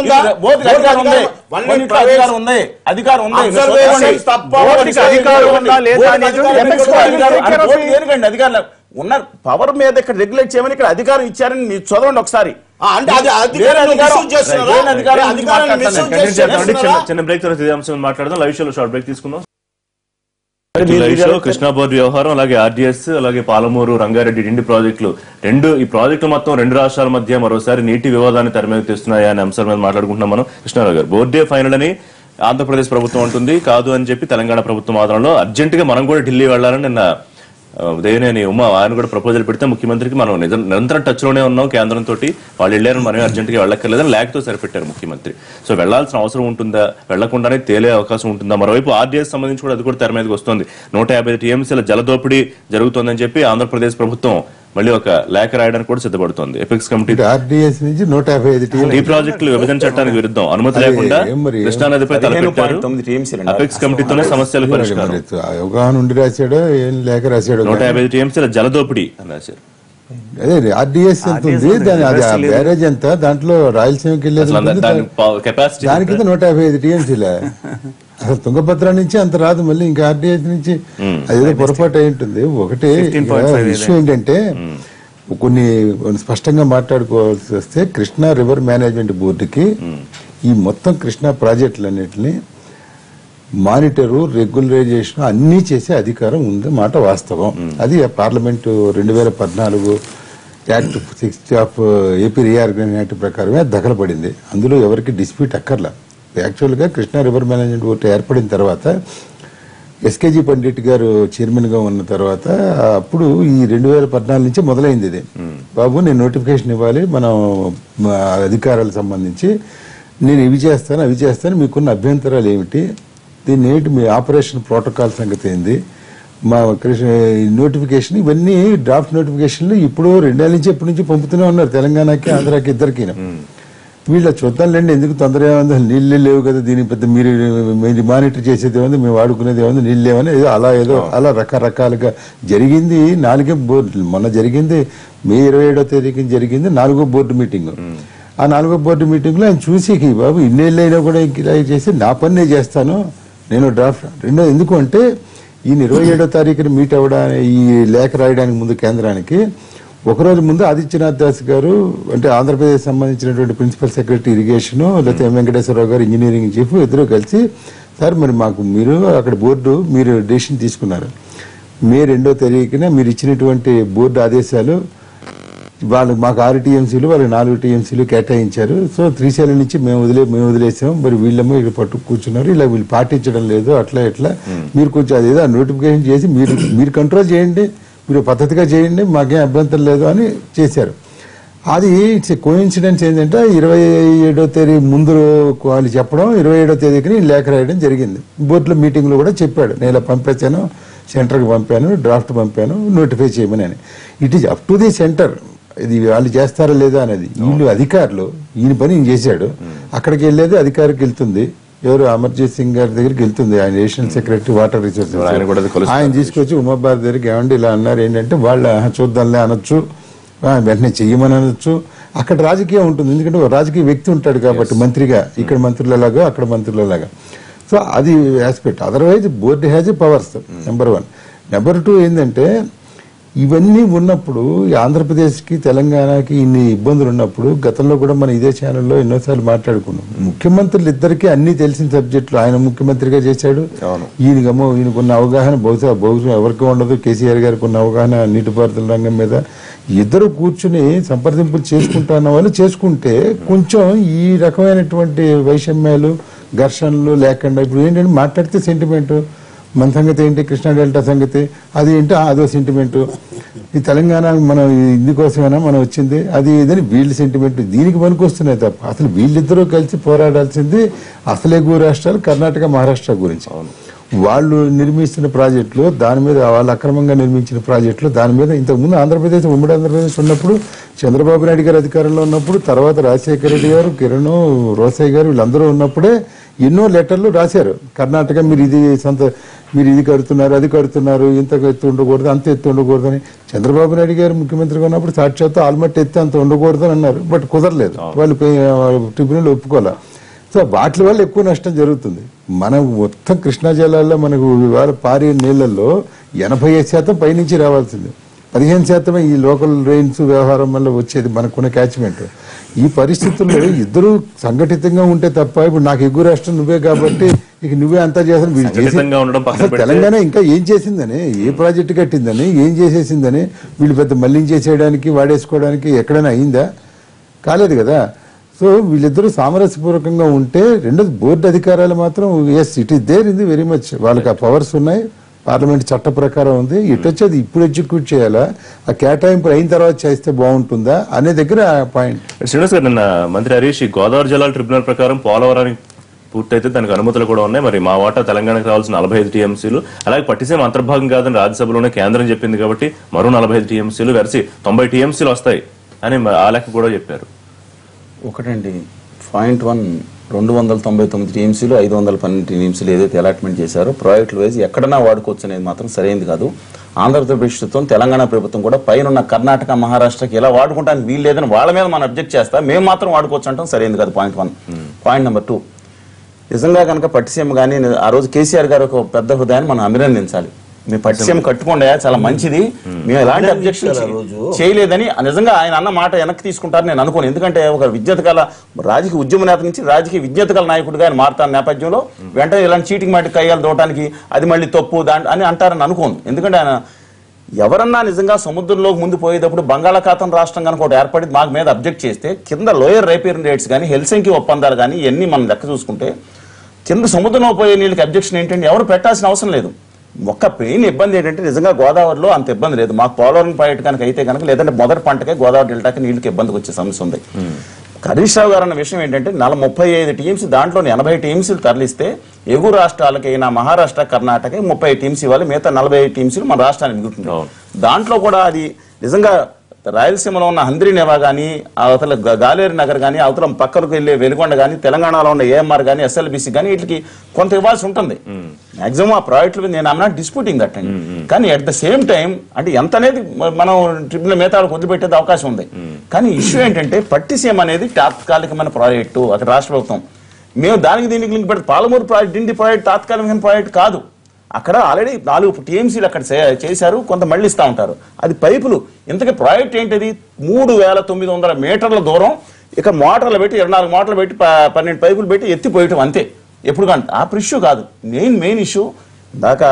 ఉన్న పవర్ మీద ఇక్కడ రెగ్యులేట్ చేయమని ఇక్కడ అధికారం ఇచ్చారని మీరు చదవండి ఒకసారి. చిన్న బ్రేక్ మాట్లాడదాం. లైవ్ షోలో షార్ట్ బ్రేక్ తీసుకుందాం. కృష్ణా బోర్డు వ్యవహారం, అలాగే ఆర్డీఎస్, అలాగే పాలమూరు రంగారెడ్డి డిండి ప్రాజెక్టులు ఈ ప్రాజెక్టులు మొత్తం 2 రాష్ట్రాల మధ్య మరోసారి నీటి వివాదాన్ని తెరమీద తెస్తున్నాయా అనే అంశాల మీద మాట్లాడుకుంటున్నాం మనం. కృష్ణారావు గారు, బోర్డే ఫైనల్ అని ఆంధ్రప్రదేశ్ ప్రభుత్వం అంటుంది, కాదు అని చెప్పి తెలంగాణ ప్రభుత్వం ఆధారంలో అర్జెంట్ గా మనం కూడా ఢిల్లీ వెళ్లాలని నిన్న ఉదయనేని ఉమా ఆయన కూడా ప్రపోజల్ పెడితే ముఖ్యమంత్రికి మనం నిరంతరం టచ్ లోనే ఉన్నాం కేంద్రంతో, వాళ్ళు వెళ్ళారని మనం అర్జెంట్ గా వెళ్ళక్కర్లేదని లేఖతో సరిపెట్టారు ముఖ్యమంత్రి. సో వెళ్లాల్సిన అవసరం ఉంటుందా, వెళ్లకుండానే తేలే అవకాశం ఉంటుందా? మరోవైపు ఆర్డీఎస్ సంబంధించి కూడా అది కూడా తెర మీదకి వస్తుంది. 150 టీఎంసీల జలదోపిడీ జరుగుతోందని చెప్పి ఆంధ్రప్రదేశ్ ప్రభుత్వం మళ్ళీ ఒక లేఖ రాయడానికి కూడా సిద్ధపడుతోంది. ఎపెక్స్ కమిటీ ఆర్డీఎస్ నుంచి 155 ఈ ప్రాజెక్టులు విభజన చట్టానికి విరుద్ధం అనుమతి లేకుండా కృష్ణానదిపై తలపెట్టారు. ఎపెక్స్ కమిటీతోనే సమస్యలు పరిష్కారం. అవగాహన ఉండి రాశాడో ఏం లేఖ రాశాడో 150 టీఎంసీల జలదోపిడీ అని రాశారు. అదే ఆర్డీఎస్ ఎంత ఉంది, దాని బ్యారేజ్ ఎంత, దాంట్లో రాయలసీమకి వెళ్ళేది దాని కింద 155 టీఎంసీలే. అసలు తుంగభద్ర నుంచి అంత రాదు, మళ్ళీ ఇంకా ఆర్డీఎస్ నుంచి అదేదో పొరపాటు అయి ఉంటుంది. ఒకటి ఇష్యూ ఏంటంటే కొన్ని స్పష్టంగా మాట్లాడుకోవాల్సి వస్తే కృష్ణా రివర్ మేనేజ్మెంట్ బోర్డుకి ఈ మొత్తం కృష్ణా ప్రాజెక్టులన్నింటినీ మానిటరు, రెగ్యులరైజేషన్ అన్నీ చేసే అధికారం ఉంది మాట వాస్తవం. అది parliament 2014 act 60 of AP reorganisation act ప్రకారమే దఖలపడింది. అందులో ఎవరికి డిస్ప్యూట్ అక్కర్లా. యాక్చువల్గా కృష్ణా రివర్ మేనేజ్మెంట్ బోర్డు ఏర్పడిన తర్వాత ఎస్కేజీ పండిట్ గారు చైర్మన్ గా ఉన్న తర్వాత అప్పుడు ఈ 2014 నుంచి మొదలైంది ఇది. బాబు నేను నోటిఫికేషన్ ఇవ్వాలి మనం అధికారాలకు సంబంధించి, నేను ఇవి చేస్తాను అవి చేస్తాను, మీకున్న అభ్యంతరాలు ఏమిటి, దీన్ని ఏంటి మీ ఆపరేషన్ ప్రోటోకాల్ సంగతి ఏంది, మా నోటిఫికేషన్ ఇవన్నీ డ్రాఫ్ట్ నోటిఫికేషన్లు ఇప్పుడు 2 ఏళ్ల నుంచి ఎప్పటి నుంచి పంపుతూనే ఉన్నారు తెలంగాణకి ఆంధ్రాకి ఇద్దరికి. వీళ్ళ చూద్దాంలేండి, ఎందుకు తొందర ఏముంది, నీళ్ళే లేవు కదా, దీని పెద్ద మీరు మానిటర్ చేసేది ఏముంది, మేము వాడుకునేది ఏముంది, నీళ్ళు లేవని ఏదో అలా రకరకాలుగా జరిగింది. 4 బోర్డు మొన్న జరిగింది, మే 27వ తేదీకి జరిగింది 4వ బోర్డు మీటింగ్. ఆ 4వ బోర్డు మీటింగ్ లో ఆయన చూసి బాబు ఇన్నేళ్ళు అయినా కూడా ఇలా చేసి నా పని నేను చేస్తాను, నేను డ్రాఫ్ట్ రెండో ఎందుకు అంటే ఈయన 27వ తారీఖున మీట్ అవ్వడానికి ఈ లేఖ రాయడానికి ముందు కేంద్రానికి ఒకరోజు ముందు ఆదిత్యనాథ్ దాస్ గారు అంటే ఆంధ్రప్రదేశ్ సంబంధించినటువంటి ప్రిన్సిపల్ సెక్రటరీ ఇరిగేషన్ లేకపోతే ఎం వెంకటేశ్వరరావు గారు ఇంజనీరింగ్ చీఫ్ ఇద్దరు కలిసి సార్ మరి మాకు మీరు అక్కడ బోర్డు మీరు డెసిషన్ తీసుకున్నారు, మే 2వ తారీఖున మీరు ఇచ్చినటువంటి బోర్డు ఆదేశాలు వాళ్ళకి మాకు 6 టీఎంసీలు వాళ్ళకి 4 టీఎంసీలు కేటాయించారు. సో శ్రీశైలం నుంచి మేము వదిలేసాం, మరి వీళ్ళేమో ఇక్కడ పట్టు కూర్చున్నారు, ఇలా వీళ్ళు పాటించడం లేదు, అట్లా ఇట్లా మీరు కొంచెం అదేదో నోటిఫికేషన్ చేసి మీరు కంట్రోల్ చేయండి, మీరు పద్ధతిగా చేయండి, మాకేం అభ్యంతరం లేదు అని చేశారు. అది కోఇన్సిడెన్స్ ఏంటంటే 27వ తేదీ ముందు వాళ్ళు చెప్పడం 27వ తేదీకి లేఖ రాయడం జరిగింది. బోర్డులో మీటింగ్లో కూడా చెప్పాడు, నేను ఇలా పంపించాను, సెంటర్కి పంపాను, డ్రాఫ్ట్ పంపాను, నోటిఫై చేయమని అని. It is up to the centre, ఇది వాళ్ళు చేస్తారా లేదా అనేది. వీళ్ళు అధికారులు ఈయన పని ఈయన చేశాడు, అక్కడికి వెళ్ళేది అధికారికి వెళ్తుంది, ఎవరు అమర్జీత్ సింగ్ గారి దగ్గరికి వెళ్తుంది, ఆయన నేషనల్ సెక్రటరీ వాటర్ రిసోర్సెస్, ఆయన తీసుకొచ్చి ఉమాభారతి దగ్గరికి ఏమంటే ఇలా అన్నారు ఏంటంటే వాళ్ళు చూద్దాంలే అనొచ్చు, వెంటనే చెయ్యమని అనొచ్చు. అక్కడ రాజకీయం ఉంటుంది, ఎందుకంటే రాజకీయ వ్యక్తి ఉంటాడు కాబట్టి మంత్రిగా, ఇక్కడ మంత్రులలాగా అక్కడ మంత్రులలాగా. సో అది aspect. Otherwise board has powers number 1. Number 2 ఏంటంటే ఇవన్నీ ఉన్నప్పుడు ఆంధ్రప్రదేశ్కి తెలంగాణకి ఇన్ని ఇబ్బందులు ఉన్నప్పుడు గతంలో కూడా మనం ఇదే ఛానల్లో ఎన్నోసార్లు మాట్లాడుకున్నాం. ముఖ్యమంత్రులు ఇద్దరికి అన్ని తెలిసిన సబ్జెక్టులు, ఆయన ముఖ్యమంత్రిగా చేశాడు, ఈయనకున్న అవగాహన బహుశా ఎవరికి ఉండదు, కేసీఆర్ గారికి ఉన్న అవగాహన నీటిపారుదల రంగం మీద. ఇద్దరు కూర్చుని సంప్రదింపులు చేసుకుంటున్న వాళ్ళు చేసుకుంటే కొంచెం ఈ రకమైనటువంటి వైషమ్యాలు ఘర్షణలు లేకుండా. ఇప్పుడు ఏంటంటే మాట్లాడితే సెంటిమెంట్, మన సంగతి ఏంటి, కృష్ణా డెల్టా సంగతి అది ఏంటి అదో సెంటిమెంటు, ఈ తెలంగాణ మనం ఇందుకోసమైనా మనం వచ్చింది అది ఇదని వీళ్ళ సెంటిమెంట్ దీనికి పనికొస్తున్నాయి తప్ప అసలు వీళ్ళిద్దరూ కలిసి పోరాడాల్సింది అసలు ఎగువ రాష్ట్రాలు కర్ణాటక మహారాష్ట్ర గురించి. వాళ్ళు నిర్మిస్తున్న ప్రాజెక్టులు దాని మీద వాళ్ళు అక్రమంగా నిర్మించిన ప్రాజెక్టులు దాని మీద ఇంతకుముందు ఆంధ్రప్రదేశ్ ఉమ్మడి ఆంధ్రప్రదేశ్ ఉన్నప్పుడు చంద్రబాబు నాయుడు గారు అధికారంలో ఉన్నప్పుడు తర్వాత రాజశేఖర రెడ్డి గారు కిరణ్ రోసయ్య గారు వీళ్ళందరూ ఉన్నప్పుడే ఎన్నో లెటర్లు రాశారు. కర్ణాటక మీరు ఇది కడుతున్నారు అది కడుతున్నారు ఇంత ఎత్తు ఉండకూడదు అంత ఎత్తు ఉండకూడదు అని చంద్రబాబు నాయుడు గారు ముఖ్యమంత్రిగా ఉన్నప్పుడు సాక్షాత్తు ఆల్మట్టి ఎత్తి అంత ఉండకూడదు అని అన్నారు. బట్ కుదరలేదు, వాళ్ళు ట్రిబ్యునల్ ఒప్పుకోలే. సో వాటి వల్ల ఎక్కువ నష్టం జరుగుతుంది. మనం మొత్తం కృష్ణా జిల్లాలో మనకు ఇవాళ పారే నీళ్లలో 85% పైనుంచి రావాల్సింది, 15% ఈ లోకల్ రైన్స్ వ్యవహారం వల్ల వచ్చేది మనకున్న క్యాచ్మెంట్. ఈ పరిస్థితుల్లో ఇద్దరు సంఘటితంగా ఉంటే తప్ప ఇప్పుడు నాకు ఎగువ రాష్ట్రం నువ్వే కాబట్టి ఇక నువ్వే అంతా చేస్తాను వీళ్ళు చేసి తెలంగాణ ఇంకా ఏం చేసిందని ఏ ప్రాజెక్టు కట్టిందని ఏం చేసేసిందని వీళ్ళు పెద్ద మళ్లించేసేయడానికి వాడేసుకోవడానికి ఎక్కడైనా అయిందా? కాలేదు కదా. సో వీళ్ళిద్దరూ సామరస్యపూర్వకంగా ఉంటే రెండోది బోర్డు అధికారాలు మాత్రం yes it is there in the very much వాళ్ళకి ఆ పవర్స్ ఉన్నాయి, పార్లమెంట్ చట్ట ప్రకారం ఉంది. ఇటొచ్చేది ఇప్పుడు ఎగ్జిక్యూట్ చేయాలా ఆ కేటాయింపు అయిన తర్వాత చేస్తే బాగుంటుందా అనే దగ్గర పాయింట్. శ్రీనివాస్ గారు నిన్న మంత్రి హరీష్ గోదావరి జలాల ట్రిబ్యునల్ ప్రకారం పోలవరానికి పూర్తయితే దానికి అనుమతులు కూడా ఉన్నాయి, మరి మా వాటా తెలంగాణకు రావాల్సిన 45 టీఎంసీలు అలాగే పట్టిసీమ అంతర్భాగం కాదని రాజ్యసభలోనే కేంద్రం చెప్పింది కాబట్టి మరో 45 టీఎంసీలు వెరసి 90 టీఎంసీలు వస్తాయి అని ఆ లెక్క కూడా చెప్పారు. ఒకటండి పాయింట్ 1 299 టీఎంసీలు 512 టీఎంసీలు ఏదైతే అలాట్మెంట్ చేశారో ప్రాజెక్టుల వైజ్ ఎక్కడన్నా వాడుకోవచ్చు అనేది మాత్రం సరైనది కాదు. ఆంధ్రప్రదేశ్ ప్రభుత్వం తెలంగాణ ప్రభుత్వం కూడా పైన కర్ణాటక మహారాష్ట్రకి ఇలా వాడుకుంటానికి వీలు లేదని వాళ్ళ మీద మనం అబ్జెక్ట్ చేస్తా మేము మాత్రం వాడుకోవచ్చు అంటాం సరైనది కాదు. పాయింట్ 1. పాయింట్ నెంబర్ 2, నిజంగా కనుక పట్టిసీమ కానీ ఆ రోజు కేసీఆర్ గారు ఒక పెద్ద హృదయాన్ని మనం అభినందించాలి. మేము పట్టిసీమ కట్టుకోండి చాలా మంచిది, మేము ఎలాంటి అబ్జెక్షన్ చేయలేదని నిజంగా ఆయన అన్న మాట వెనక్కి తీసుకుంటారని నేను అనుకోను. ఎందుకంటే ఒక విజ్ఞత గల రాజకీయ ఉద్యమ నేత నుంచి రాజకీయ విజ్ఞత గల నాయకుడిగా ఆయన మారుతాను నేపథ్యంలో వెంటనే ఇలాంటి చీటింగ్ మాటికి కయ్యాలు దోవటానికి అది మళ్ళీ తప్పు అని అంటారని అనుకోను. ఎందుకంటే ఆయన ఎవరన్నా నిజంగా సముద్రంలోకి ముందు పోయేటప్పుడు బంగాళాఖాతం రాష్ట్రం కనుక ఒకటి ఏర్పడి మాకు మీద అబ్జెక్ట్ చేస్తే కింద లోయర్ రైపేరింగ్ రేట్స్ కానీ హెల్సింకి ఒప్పందాలు కానీ ఇవన్నీ మనం లెక్క చూసుకుంటే కింద సముద్రంలో పోయే నీళ్ళకి అబ్జెక్షన్ ఏంటంటే ఎవరు పెట్టాల్సిన అవసరం లేదు. ఒక్క మెయిన్ ఇబ్బంది ఏంటంటే నిజంగా గోదావరిలో అంత ఇబ్బంది లేదు. మాకు పోలవరం ప్రాజెక్ట్ కనుక అయితే కనుక లేదంటే మొదటి పంటకే గోదావరి డెల్టాకి నీళ్ళకి ఇబ్బందికి వచ్చే సమస్య ఉంది. హరీష్ రావు గారు అన్న విషయం ఏంటంటే 35 టీఎంసీ దాంట్లో 80 టీఎంసీలు తరలిస్తే ఎగువ రాష్ట్రాలకైనా మహారాష్ట్ర కర్ణాటక 30 టీఎంసీ వాళ్ళు మిగతా 45 టీఎంసీలు మన రాష్ట్రానికి మిగులుతుంది. దాంట్లో కూడా అది నిజంగా రాయలసీమలో ఉన్న హంద్రీనేవా కానీ అవతల గాలేరు నగర్ కానీ అవతల పక్కకు వెళ్ళే వెలుగొండ కానీ తెలంగాణలో ఉన్న ఏఎంఆర్ కానీ ఎస్ఎల్బిసి కానీ వీటికి కొంత ఇవ్వాల్సి ఉంటుంది. మాక్సిమం ఆ ప్రాజెక్టులు నేను ఐఎమ్ నాట్ డిస్ప్యూటింగ్ దట్ అండి. కానీ అట్ ద సేమ్ టైం అంటే ఎంత అనేది మనం ట్రిబ్యునల్ మేతాలకు వదిలిపెట్టేది అవకాశం ఉంది. కానీ ఇష్యూ ఏంటంటే పట్టిసీమ అనేది తాత్కాలికమైన ప్రాజెక్టు అక్కడ రాష్ట్ర ప్రభుత్వం మేము దానికి దీనికి లింక్ పెడితే పాలమూరు ప్రాజెక్ట్ డిండి ప్రాజెక్ట్ తాత్కాలికమైన ప్రాజెక్ట్ కాదు. అక్కడ ఆల్రెడీ 4 టీఎంసీలు అక్కడ చేశారు, కొంత మళ్ళీ ఇస్తూ ఉంటారు. అది పైపులు. ఇంతకీ ప్రాజెక్ట్ ఏంటిది 3900 మీటర్ల దూరం ఇక మోటార్లు పెట్టి 24 మోటార్లు పెట్టి 12 పైపులు పెట్టి ఎత్తిపోయటం అంతే. ఎప్పుడు కానీ ఆ ఇష్యూ కాదు. మెయిన్ ఇష్యూ దాకా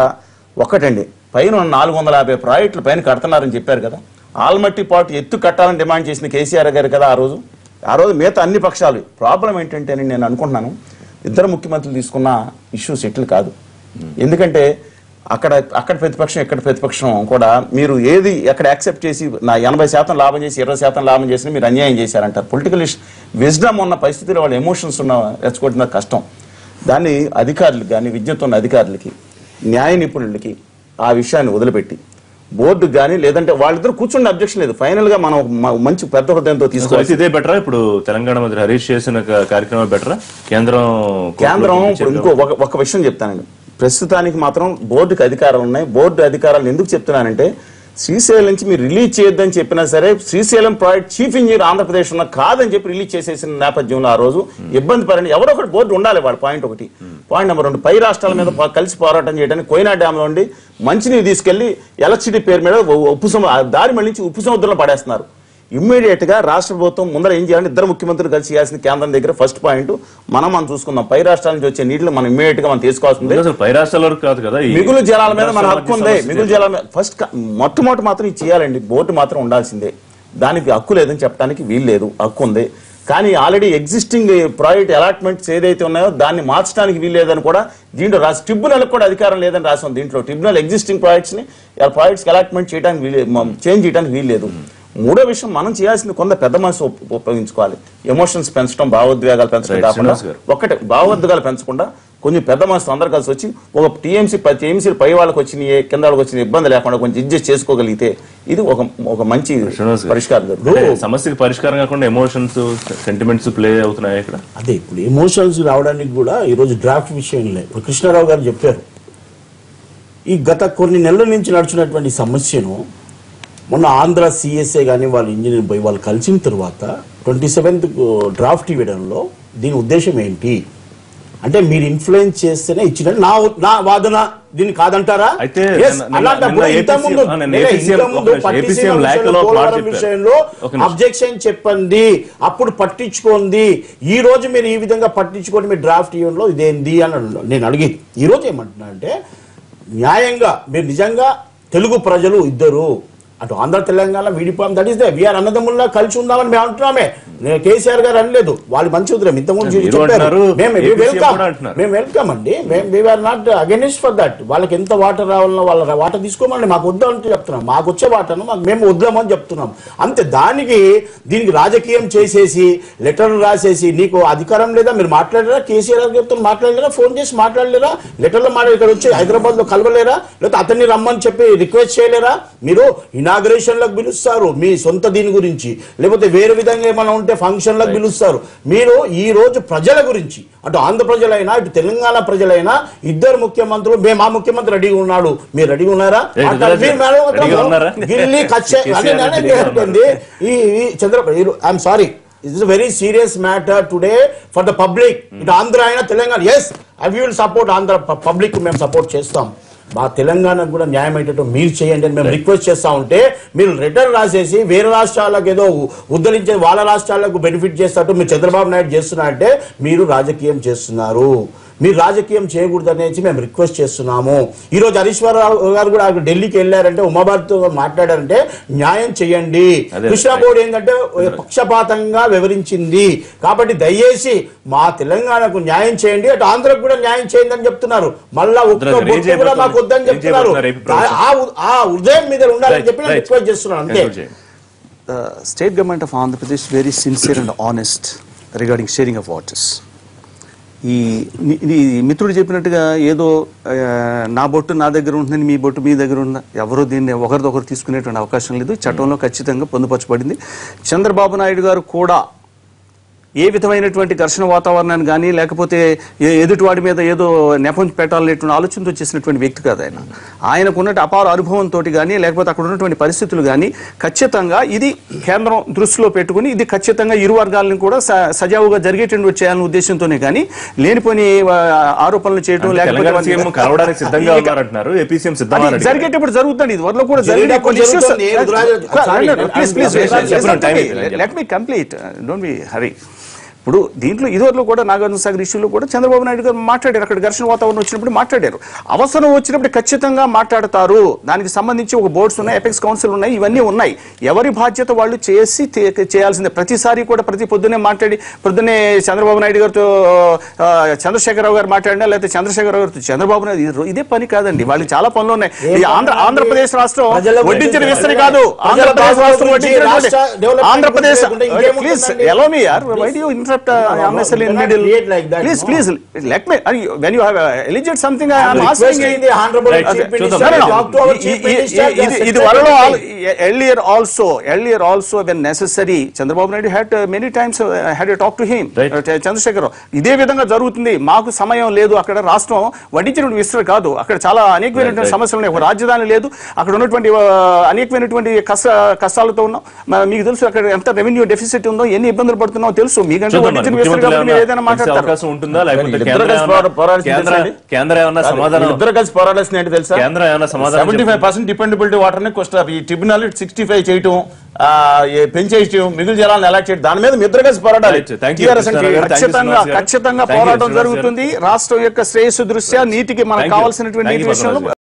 ఒక్కటండి, పైన 450 ప్రాజెక్టులు పైన కడుతున్నారని చెప్పారు కదా. ఆల్మట్టి పాటు ఎత్తు కట్టాలని డిమాండ్ చేసింది కేసీఆర్ గారు కదా ఆ రోజు మిగతా అన్ని పక్షాలు. ప్రాబ్లం ఏంటంటే నేను అనుకుంటున్నాను ఇద్దరు ముఖ్యమంత్రులు తీసుకున్న ఇష్యూ సెటిల్ కాదు. ఎందుకంటే అక్కడ ప్రతిపక్షం ఇక్కడ ప్రతిపక్షం కూడా మీరు ఏది ఎక్కడ యాక్సెప్ట్ చేసి నా 80% లాభం చేసి 20% లాభం చేసి మీరు అన్యాయం చేశారంటారు. పొలిటికల్ విజ్డమ్ ఉన్న పరిస్థితిలో వాళ్ళ ఎమోషన్స్ ఉన్న రెచ్చగొట్టిన కష్టం. దాన్ని అధికారులకు కానీ విజ్ఞత ఉన్న అధికారులకి న్యాయ నిపుణులకి ఆ విషయాన్ని వదిలిపెట్టి బోర్డుకు కానీ లేదంటే వాళ్ళిద్దరు కూర్చుండే అబ్జెక్షన్ లేదు. ఫైనల్ గా మనం మంచి పెద్ద హృదయంతో తీసుకోవాలి. ఇదే బెటరా ఇప్పుడు తెలంగాణ మంత్రి హరీష్ చేసిన కార్యక్రమం బెటరా? కేంద్రం ఇంకో ఒక విషయం చెప్తానండి. ప్రస్తుతానికి మాత్రం బోర్డుకి అధికారాలు ఉన్నాయి. బోర్డు అధికారాలు ఎందుకు చెప్తున్నానంటే శ్రీశైలం నుంచి మీరు రిలీజ్ చేయొద్దని చెప్పినా సరే Srisailam project chief engineer Andhra Pradesh ఉన్న కాదని చెప్పి రిలీజ్ చేసేసిన నేపథ్యంలో ఆ రోజు ఇబ్బంది పడండి. ఎవరో ఒకటి బోర్డు ఉండాలి. వాడు పాయింట్ 1. పాయింట్ నెంబర్ 2, పై రాష్ట్రాల మీద కలిసి పోరాటం చేయడానికి కోయినా డ్యామ్ లో ఉండి మంచినీరు తీసుకెళ్లి ఎలక్ట్రిసిటీ పేరు మీద దారి మళ్ళీ ఉప్పు సముద్రంలో పడేస్తున్నారు. ఇమ్మీడియట్ గా రాష్ట్ర ప్రభుత్వం ముందర ఏం చేయాలంటే ఇద్దరు ముఖ్యమంత్రులు కలిసి చేయాల్సిన కేంద్రం దగ్గర ఫస్ట్ పాయింట్ మనం చూసుకుందాం. పై రాష్ట్రాల నుంచి వచ్చే నీటిని మనం ఇమ్మీడియట్ గా మనం తీసుకోవాల్సింది. పై రాష్ట్రాల కాదు కదా, మిగులు జలాల మీద మన హక్కు ఉంది. మిగులు జలాల మీద ఫస్ట్ మొట్టమొదటి మాత్రం ఇది చేయాలండి. బోర్డు మాత్రం ఉండాల్సిందే. దానికి హక్కు లేదని చెప్పడానికి వీలు లేదు, హక్కు ఉంది. కానీ ఆల్రెడీ ఎగ్జిస్టింగ్ ప్రాజెక్ట్ అలాట్మెంట్స్ ఏదైతే ఉన్నాయో దాన్ని మార్చడానికి వీల్లేదని కూడా దీంట్లో రాసి ట్రిబ్యునల్కి కూడా అధికారం లేదని రాసాం. దీంట్లో ట్రిబ్యునల్ ఎగ్జిస్టింగ్ ప్రాజెక్ట్స్కి అలాట్మెంట్ చేయడానికి చేంజ్ చేయడానికి వీల్లేదు. మూడో విషయం, మనం చేయాల్సింది కొంత పెద్ద మనసు ఉపయోగించుకోవాలి. ఎమోషన్స్ పెంచడం, భావోద్వేగాలు పెంచడం కాకుండా ఒక్కటే భావోద్వేగాలు పెంచకుండా కొంచెం పెద్ద మనసు అందరూ కలిసి వచ్చి ఒక టీఎంసీ పై వాళ్ళకి వచ్చిన కింద వాళ్ళకి వచ్చిన ఇబ్బంది లేకుండా కొంచెం అడ్జస్ట్ చేసుకోగలిగితే ఇది ఒక మంచి పరిష్కారం. సమస్యకి పరిష్కారం కాకుండా ఎమోషన్స్, సెంటిమెంట్స్ ప్లే అవుతున్నాయి ఇక్కడ. అదే ఇప్పుడు ఎమోషన్స్ రావడానికి కూడా ఈరోజు డ్రాఫ్ట్ విషయంలో ఇప్పుడు కృష్ణారావు గారు చెప్పారు, ఈ గత కొన్ని నెలల నుంచి నడుచున్నటువంటి సమస్యను మొన్న ఆంధ్ర సిఎస్ఏ కానీ వాళ్ళ ఇంజనీర్ పోయి వాళ్ళు కలిసిన తర్వాత 27th డ్రాఫ్ట్ ఇవ్వడంలో దీని ఉద్దేశం ఏంటి అంటే మీరు ఇన్ఫ్లుయెన్స్ చేస్తేనే ఇచ్చిన నా వాదన దీన్ని కాదంటారా? విషయంలో అబ్జెక్షన్ చెప్పండి, అప్పుడు పట్టించుకోండి. ఈ రోజు మీరు ఈ విధంగా పట్టించుకొని మీరు డ్రాఫ్ట్ ఇవ్వడంలో ఇదేంది అని నేను అడిగేది. ఈ రోజు ఏమంటున్నా అంటే న్యాయంగా మీరు నిజంగా తెలుగు ప్రజలు ఇద్దరు అటు ఆంధ్ర తెలంగాణ విడిపోయాం, దట్ ఈస్ దే వీఆర్ అన్నదమ్ముల్లా కలిసి ఉందామని మేము అంటున్నామే. నేను కేసీఆర్ గారు అనలేదు, వాళ్ళు మంచి ఉద్రం ఇంతకుముందు చెప్పారు. మేము వెల్కమ్ అండి, we are not against for that. వాళ్ళకి ఎంత వాటర్ రావాలన్నా వాళ్ళ వాటర్ తీసుకోమని మాకు వద్దాం అంటే చెప్తున్నాం. మాకు వచ్చే వాటర్ను మేము వద్దామని చెప్తున్నాం అంతే. దీనికి రాజకీయం చేసేసి లెటర్లు రాసేసి నీకు అధికారం లేదా, మీరు మాట్లాడలేరా? కేసీఆర్ గారు చెప్తాను మాట్లాడలేరా? ఫోన్ చేసి మాట్లాడలేరా? లెటర్లో ఇక్కడ వచ్చి హైదరాబాద్ లో కలవలేరా? లేకపోతే అతన్ని రమ్మని చెప్పి రిక్వెస్ట్ చేయలేరా? మీరు ఇనాగ్రేషన్లకు పిలుస్తారు మీ సొంత దీని గురించి, లేకపోతే వేరే విధంగా ఏమైనా ఉంటే ఫంక్షన్లకు పిలుస్తారు. మీరు ఈ రోజు ప్రజల గురించి అటు ఆంధ్ర ప్రజలైనా ఇటు తెలంగాణ ప్రజలైనా ఇద్దరు ముఖ్యమంత్రులు, మేము ఆ ముఖ్యమంత్రి రెడీగా ఉన్నాడు, మీరు రెడీగా ఉన్నారా? Delhi Chandrababu I'm sorry, it is a very serious matter today for the public. ఇటు ఆంధ్ర అయినా Telangana, yes I will support Andhra public, మేము సపోర్ట్ చేస్తాం. మా తెలంగాణకు కూడా న్యాయం అయ్యేటట్టు మీరు చేయండి అని మేము రిక్వెస్ట్ చేస్తా ఉంటే మీరు లెటర్ రాసేసి వేరే రాష్ట్రాలకు ఏదో ఉద్ధరించే వాళ్ళ రాష్ట్రాలకు బెనిఫిట్ చేస్తట్టు మీరు చంద్రబాబు నాయుడు చేస్తున్నారంటే మీరు రాజకీయం చేస్తున్నారు. మీరు రాజకీయం చేయకూడదు అనేసి మేము రిక్వెస్ట్ చేస్తున్నాము. ఈ రోజు హరీశ్వరరావు గారు కూడా ఢిల్లీకి వెళ్ళారంటే ఉమాబాద్తో మాట్లాడారంటే న్యాయం చేయండి. కృష్ణా బోర్డు ఏంటంటే పక్షపాతంగా వివరించింది కాబట్టి దయచేసి మా తెలంగాణకు న్యాయం చేయండి, అటు ఆంధ్రకు కూడా న్యాయం చేయండి అని చెప్తున్నారు. మళ్ళా ఒక్క బొట్టు కూడా మాకు వద్దని చెప్తున్నారు. ఆ హృదయం మీద ఉండాలని చెప్పి నేను రిక్వెస్ట్ చేస్తున్నాను అంతే. State government of Andhra Pradesh very sincere and honest regarding sharing of waters. ఈ మిత్రుడు చెప్పినట్టుగా ఏదో నా బొట్టు నా దగ్గర ఉంటుందని మీ బొట్టు మీ దగ్గర ఉందా, ఎవరో దీన్ని ఒకరిదొకరు తీసుకునేటువంటి అవకాశం లేదు. చట్టంలో ఖచ్చితంగా పొందుపరచబడింది. చంద్రబాబు నాయుడు గారు కూడా ఏ విధమైనటువంటి ఘర్షణ వాతావరణాన్ని కానీ లేకపోతే ఎదుటివాడి మీద ఏదో నెపం పెట్టాలనేటువంటి ఆలోచనతో చేసినటువంటి వ్యక్తి కాదు ఆయన. ఆయనకు ఉన్నటువంటి అపార అనుభవంతో కానీ లేకపోతే అక్కడ ఉన్నటువంటి పరిస్థితులు కానీ ఖచ్చితంగా ఇది కేంద్రం దృష్టిలో పెట్టుకుని ఇది ఖచ్చితంగా ఇరు వర్గాలను కూడా సజావుగా జరిగేటువంటి చేయాలనే ఉద్దేశంతోనే కానీ లేనిపోని ఆరోపణలు చేయడం లేకపోతే జరిగేటప్పుడు జరుగుతుంది. ఇది వరలో కూడా let me complete, don't be హరీ. ఇప్పుడు దీంట్లో ఇదివరలో కూడా నాగార్జున సాగర్ ఇష్యూలో కూడా చంద్రబాబు నాయుడు గారు మాట్లాడారు. అక్కడ ఘర్షణ వాతావరణం వచ్చినప్పుడు మాట్లాడారు. అవసరం వచ్చినప్పుడు ఖచ్చితంగా మాట్లాడతారు. దానికి సంబంధించి ఒక బోర్డ్స్ ఉన్నాయి, ఎపెక్స్ కౌన్సిల్ ఉన్నాయి, ఇవన్నీ ఉన్నాయి. ఎవరి బాధ్యత వాళ్ళు చేయాల్సిందే. ప్రతిసారి కూడా పొద్దున్నే పొద్దున్నే చంద్రబాబు నాయుడు గారితో చంద్రశేఖరరావు గారు మాట్లాడినా లేకపోతే చంద్రశేఖరరావు గారితో చంద్రబాబు నాయుడు ఇదే పని కాదండి. వాళ్ళకి చాలా పనులు ఉన్నాయి. ఆంధ్రప్రదేశ్ రాష్ట్రం వడ్డించిన విస్తరి కాదు. ఆంధ్రప్రదేశ్ రాష్ట్రం Andhra Pradesh please allow me yaar, why do you interrupt unnecessarily in middle? Please let me, when you have alleged something I am asking the honorable chief minister talk to our chief minister. Idu varalo earlier also when necessary Chandrababu Naidu had many times had a talk to him, Chandrasekhar. ఇదే విధంగా జరుగుతుంది. మాకు సమయం లేదు. అక్కడ రాష్ట్రం వడ్డించిన విస్తర కాదు. అక్కడ చాలా అనేకమైనటువంటి సమస్యలు ఉన్నాయి. ఒక రాజధాని లేదు. అక్కడ ఉన్నటువంటి అనేకమైనటువంటి కష్టాలతో ఉన్నాం. మీకు తెలుసు అక్కడ ఎంత రెవెన్యూ డెఫిసిట్ ఉందో, ఎన్ని ఇబ్బందులు పడుతున్నామో తెలుసు. మీకంటే అవకాశం ఉంటుందా లేకపోతే కేంద్రం ఏమన్నా సమాధానం? ఇద్దరు కలిసి పోరాడాల్సిన ఏంటి తెలుసా? కేంద్రం ఏమన్నా సమాధానం? 75% డిపెండబిలిటీ వాటర్ ని ఈ ట్రిబ్యునల్ 65 చేయటం, పెంచేయటం, మిగులు జలాలను ఎలా చేయడం, దాని మీద ఇద్దరు కలిసి పోరాడాలి. ఖచ్చితంగా పోరాటం జరుగుతుంది. రాష్ట్రం యొక్క శ్రేయస్సు దృష్ట్యా నీటికి మనకు కావాల్సినటువంటి విషయంలో